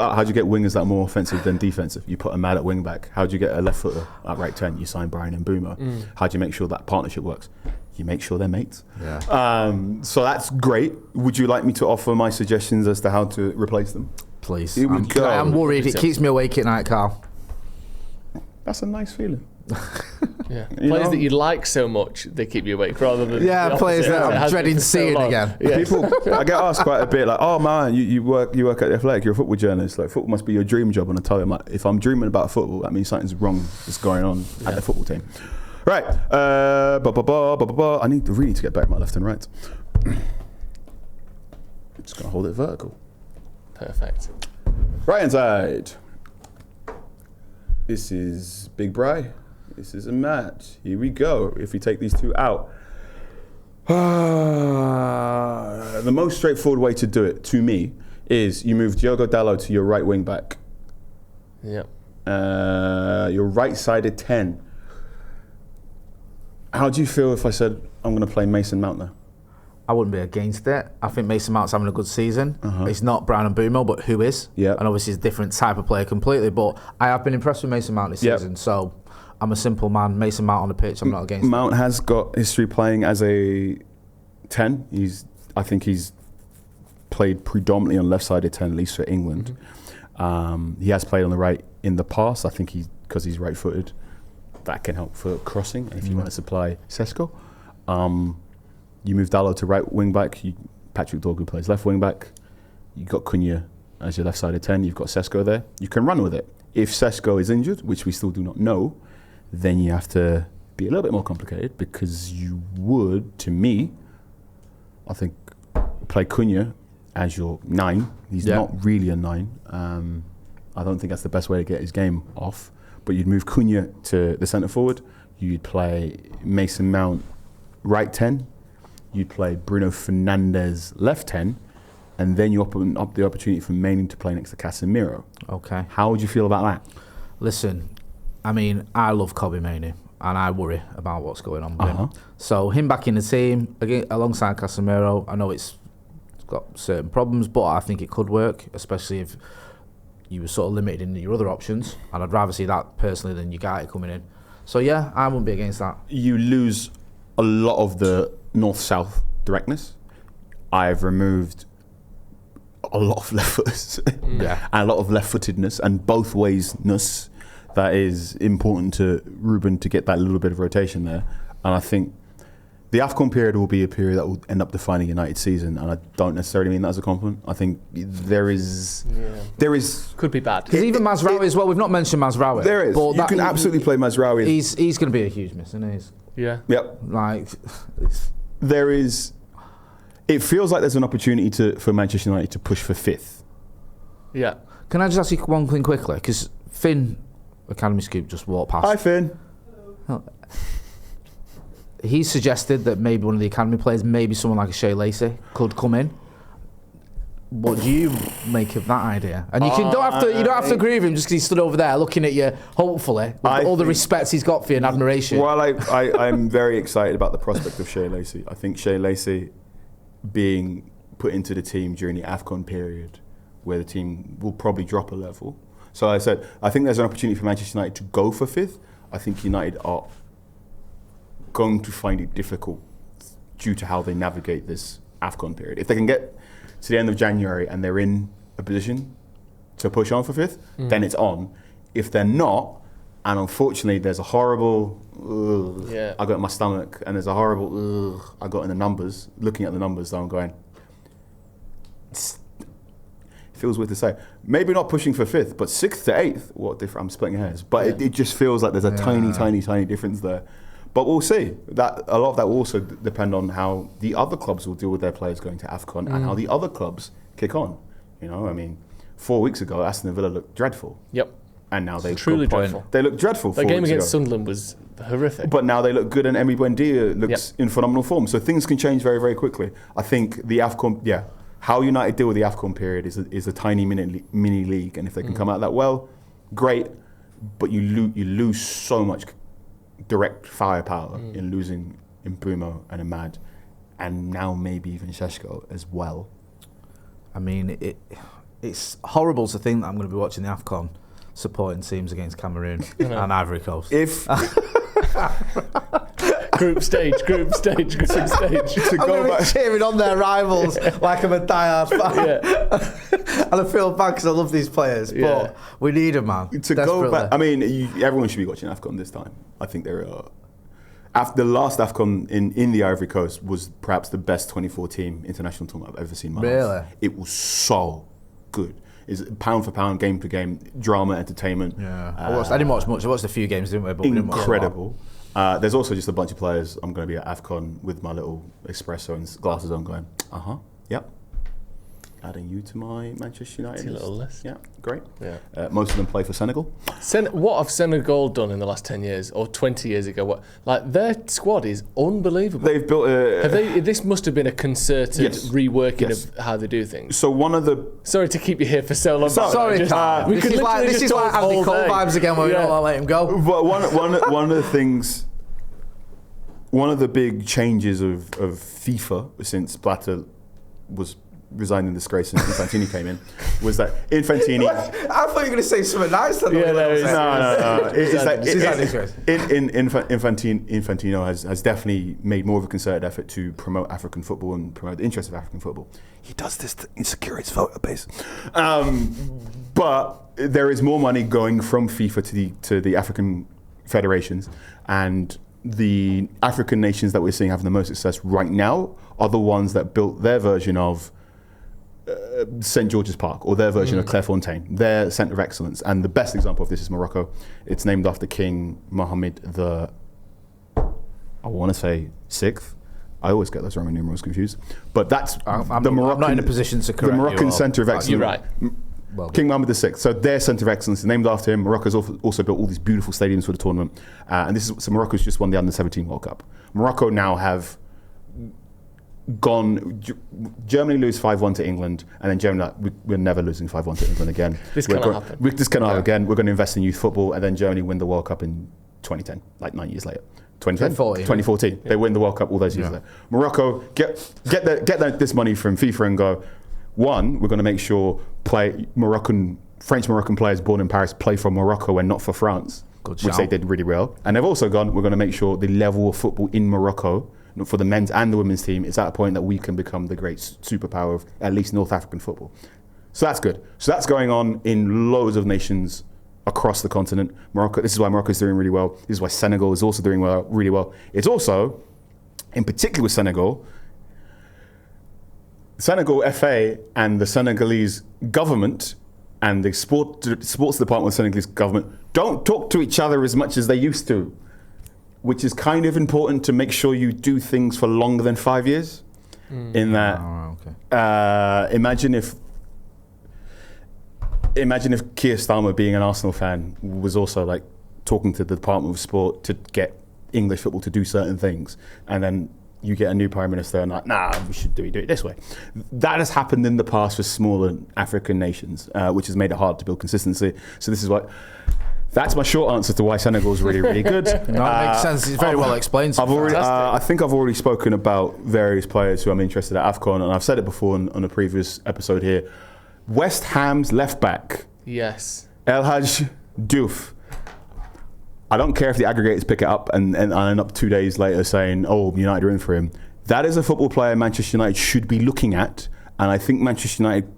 out how do you get wingers that are more offensive than defensive. You put a Mad at wing back. How do you get a left footer at right 10? You sign Bryan Mbeumo. How do you make sure that partnership works? You make sure they're mates. Yeah. So that's great. Would you like me to offer my suggestions as to how to replace them? Please. Here we go. I'm worried. It keeps me awake at night, Carl. That's a nice feeling. Yeah, players that you like so much they keep you awake rather than players that I'm dreading seeing again. Yeah. People, I get asked quite a bit like, oh man, you work at the Athletic, you're a football journalist. Like football must be your dream job. And I tell them like, if I'm dreaming about football, that means something's wrong is going on at the football team. Right, I need really to get back my left and right. I'm just gonna hold it vertical. Perfect. Right hand side. This is Big Bry. This is a match. Here we go. If we take these two out. The most straightforward way to do it, to me, is you move Diogo Dalot to your right wing back. Yep. Your right-sided 10. How do you feel if I said I'm going to play Mason Mount there? I wouldn't be against it. I think Mason Mount's having a good season. It's not Bryan Mbeumo, but who is? Yeah. And obviously he's a different type of player completely. But I have been impressed with Mason Mount this season. So I'm a simple man. Mason Mount on the pitch, I'm not against it. Mount has got history playing as a 10. I think he's played predominantly on left-sided 10, at least for England. He has played on the right in the past. I think because he's right-footed, that can help for crossing. And if you want to supply Sesko. You move Dalot to right wing back. Patrick Dorgu plays left wing back. You've got Cunha as your left-sided 10. You've got Sesko there. You can run with it. If Sesko is injured, which we still do not know, then you have to be a little bit more complicated because you would, to me, I think, play Cunha as your 9. He's not really a 9. I don't think that's the best way to get his game off. But you'd move Cunha to the centre forward. You'd play Mason Mount right 10. You'd play Bruno Fernandes left 10, and then you open up the opportunity for Mainoo to play next to Casemiro. Okay. How would you feel about that? Listen, I mean, I love Kobbie Mainoo, and I worry about what's going on with him. So him back in the team, again, alongside Casemiro, I know it's got certain problems, but I think it could work, especially if you were sort of limited in your other options, and I'd rather see that personally than Ugarte coming in. So yeah, I wouldn't be against that. You lose a lot of the north-south directness. I've removed a lot of left footers and a lot of left-footedness and both ways-ness that is important to Ruben to get that little bit of rotation there. And I think the AFCON period will be a period that will end up defining United's season, and I don't necessarily mean that as a compliment. I think there is could be bad. Because even Mazraoui as well, we've not mentioned Mazraoui. There is. But you can absolutely play Mazraoui. He's going to be a huge miss, isn't he? Yeah. Yep. Like, there is. It feels like there's an opportunity for Manchester United to push for 5th. Yeah. Can I just ask you one thing quickly? Because Finn, Academy Scoop, just walked past. Hi, Finn. He suggested that maybe one of the academy players, maybe someone like a Shea Lacey, could come in. What do you make of that idea? And you don't have to agree with him just because he stood over there looking at you, hopefully, with all the respect he's got for you and admiration. Well, I'm very excited about the prospect of Shea Lacey. I think Shea Lacey being put into the team during the AFCON period, where the team will probably drop a level. So I said, I think there's an opportunity for Manchester United to go for 5th. I think United are going to find it difficult due to how they navigate this AFCON period. If they can get to the end of January and they're in a position to push on for 5th, then it's on. If they're not, and unfortunately there's a horrible I got in my stomach, and there's a horrible I got in the numbers, looking at the numbers, so I'm going, it feels weird to say. Maybe not pushing for 5th, but 6th to 8th, what different, I'm splitting hairs. But it just feels like there's a tiny difference there. But we'll see. That a lot of that will also depend on how the other clubs will deal with their players going to AFCON and how the other clubs kick on. You know, I mean, 4 weeks ago, Aston Villa looked dreadful. Yep. And now they truly dreadful. They look dreadful. That game against Sunderland was horrific. But now they look good, and Emi Buendia looks in phenomenal form. So things can change very, very quickly. I think the AFCON, how United deal with the AFCON period is a tiny mini league, and if they can come out that well, great. But you lose so much direct firepower in losing Mbeumo and Ahmad, and now maybe even Šeško as well. I mean, it's horrible to think that I'm going to be watching the AFCON supporting teams against Cameroon and Ivory Coast. Group stage. I'm going to be cheering on their rivals like I'm a diehard fan. And I feel bad because I love these players, but we need them, man. To go back, I mean, everyone should be watching AFCON this time. I think there are. After the last AFCON in the Ivory Coast was perhaps the best 24-team international tournament I've ever seen in my life. Really? It was so good. It's pound for pound, game for game, drama, entertainment. Yeah, I didn't watch much. I watched a few games, didn't we? But incredible. There's also just a bunch of players. I'm going to be at AFCON with my little espresso and glasses on, going, yep. Adding you to my Manchester United little list. Yeah, great. Yeah. Most of them play for Senegal. What have Senegal done in the last 10 years or 20 years ago? Their squad is unbelievable. They've built this must have been a concerted reworking of how they do things. So one of the... Sorry to keep you here for so long. Sorry, Carl. This is like Andy Cole vibes again when we don't want to let him go. But one of the things... One of the big changes of FIFA since Blatter was resigned in disgrace and Infantini came in was that Infantini... I thought you were going to say something nice. No. Infantino has definitely made more of a concerted effort to promote African football and promote the interest of African football. He does this to insecure his voter base. But there is more money going from FIFA to the African federations, and the African nations that we're seeing having the most success right now are the ones that built their version of St. George's Park, or their version of Clairefontaine, their centre of excellence. And the best example of this is Morocco. It's named after King Mohammed the, I want to say 6th. I always get those Roman numerals confused. But that's I'm not in a position to correct the Moroccan centre of excellence. You're right. Well, King Mohammed VI. So their centre of excellence is named after him. Morocco's also built all these beautiful stadiums for the tournament. So Morocco's just won the Under-17 World Cup. Morocco now have gone... Germany lose 5-1 to England, and then Germany, we're never losing 5-1 to England again. This cannot happen. This cannot happen again. We're going to invest in youth football, and then Germany win the World Cup in 2010, like 9 years later. 2014. They win the World Cup all those years later. Morocco, get this money from FIFA and go, one, we're going to make sure French Moroccan players born in Paris play for Morocco and not for France, which they did really well. And they've also gone, we're going to make sure the level of football in Morocco for the men's and the women's team is at a point that we can become the great superpower of at least North African football. So that's good. So that's going on in loads of nations across the continent. Morocco. This is why Morocco is doing really well. This is why Senegal is also doing really well. It's also, in particular with Senegal FA and the Senegalese government and the sports department of the Senegalese government don't talk to each other as much as they used to, which is kind of important to make sure you do things for longer than 5 years. In that, imagine if Keir Starmer, being an Arsenal fan, was also like talking to the Department of Sport to get English football to do certain things, and then you get a new prime minister and like, nah, we should do it this way. That has happened in the past with smaller African nations, which has made it hard to build consistency. So this is what. That's my short answer to why Senegal is really, really good. No, it makes sense. It's very well explained. I think I've already spoken about various players who I'm interested at AFCON, and I've said it before on a previous episode here. West Ham's left back. Yes. El Hadji Diouf. I don't care if the aggregators pick it up and I end up 2 days later saying, oh, United are in for him. That is a football player Manchester United should be looking at, and I think Manchester United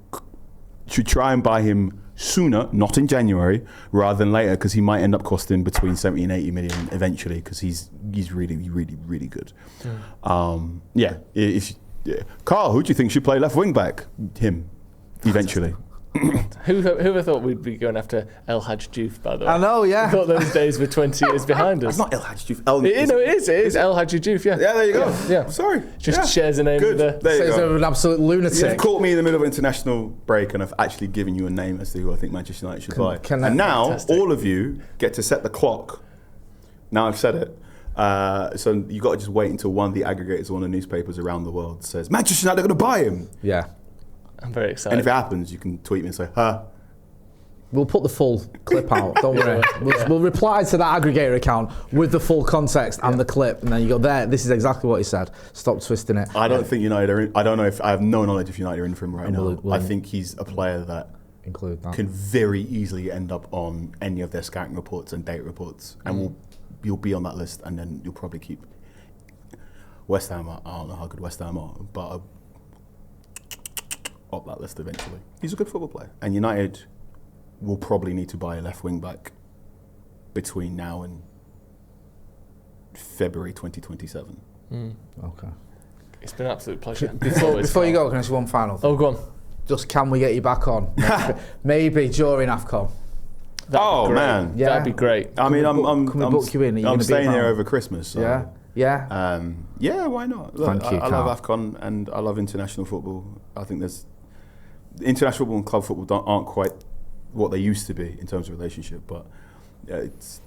should try and buy him sooner, not in January, rather than later, because he might end up costing between 70 and 80 million eventually, because he's really, really, really good. Carl, who do you think should play left wing back? Him, eventually. Whoever thought we'd be going after El Hadji Diouf, by the way? I know, yeah. I thought those days were 20 years behind us. It's not El Hadji Diouf. It is El Hadji Diouf, yeah. Yeah, there you go. Yeah. Sorry. Just shares a name Good. with There you Says go. an absolute lunatic. You've caught me in the middle of an international break and I've actually given you a name as to who I think Manchester United should buy. And now, Fantastic. all of you get to set the clock. Now I've said it. So you've got to just wait until one of the aggregators or one of the newspapers around the world says, Manchester United are going to buy him. Yeah. I'm very excited. And if it happens, you can tweet me and say, huh? We'll put the full clip out, don't worry. We'll reply to that aggregator account with the full context and the clip, and then you go, there, this is exactly what he said. Stop twisting it. I don't think United are in, I don't know if, I have no knowledge if United are in for him right now. we'll I think he's a player that include that. can very easily end up on any of their scouting reports and data reports, and you'll be on that list, and then you'll probably keep West Ham. I don't know how good West Ham are, but up that list eventually. He's a good football player, and United will probably need to buy a left wing back between now and February 2027. Okay. It's been an absolute pleasure. Before you go, can I ask you one final thing? Oh, go on. Just can we get you back on? Maybe during AFCON. Man, Yeah. That'd be great. I mean, can we book you in? Are you I'm gonna be staying here around? over Christmas. So, Yeah. yeah, why not? Look, Thank you, I Carl. love AFCON and I love international football. I think international football and club football aren't quite what they used to be in terms of relationship, but it's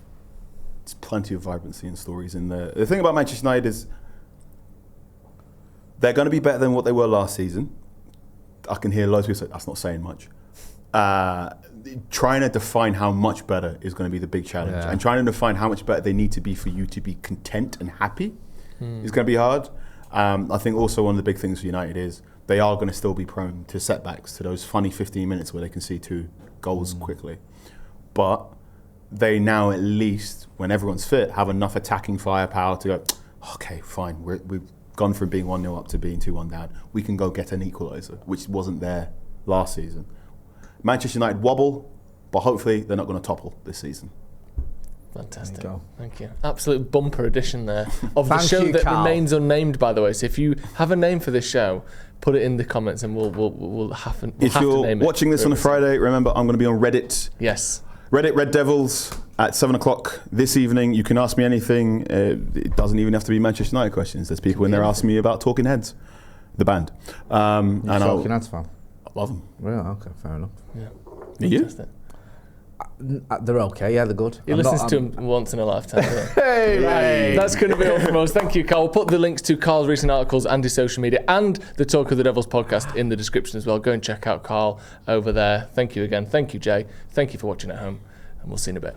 plenty of vibrancy and stories in there. The thing about Manchester United is they're going to be better than what they were last season. I can hear loads of people say that's not saying much. Trying to define how much better is going to be the big challenge, and trying to define how much better they need to be for you to be content and happy is going to be hard. I think also one of the big things for United is they are going to still be prone to setbacks, to those funny 15 minutes where they can see 2 goals quickly. But they now, at least, when everyone's fit, have enough attacking firepower to go, okay, fine, we've gone from being 1-0 up to being 2-1 down. We can go get an equaliser, which wasn't there last season. Manchester United wobble, but hopefully they're not going to topple this season. Fantastic. There you go. Thank you. Absolute bumper edition there of the Thank show you, that Carl. remains unnamed, by the way. So if you have a name for this show, put it in the comments and we'll have to If you're name it. watching this on a Friday, remember I'm going to be on Reddit. Yes. Reddit Red Devils at 7 o'clock this evening. You can ask me anything. It doesn't even have to be Manchester United questions. There's people in there asking me about Talking Heads, the band. And Talking Heads fan. I love them. Right, okay, fair enough. Yeah. Are you? Fantastic. They're okay, yeah, they're good. He listens to them once in a lifetime. Hey! Right. That's going to be all from us. Thank you, Carl. We'll put the links to Carl's recent articles and his social media and the Talk of the Devils podcast in the description as well. Go and check out Carl over there. Thank you again. Thank you, Jay. Thank you for watching at home. And we'll see you in a bit.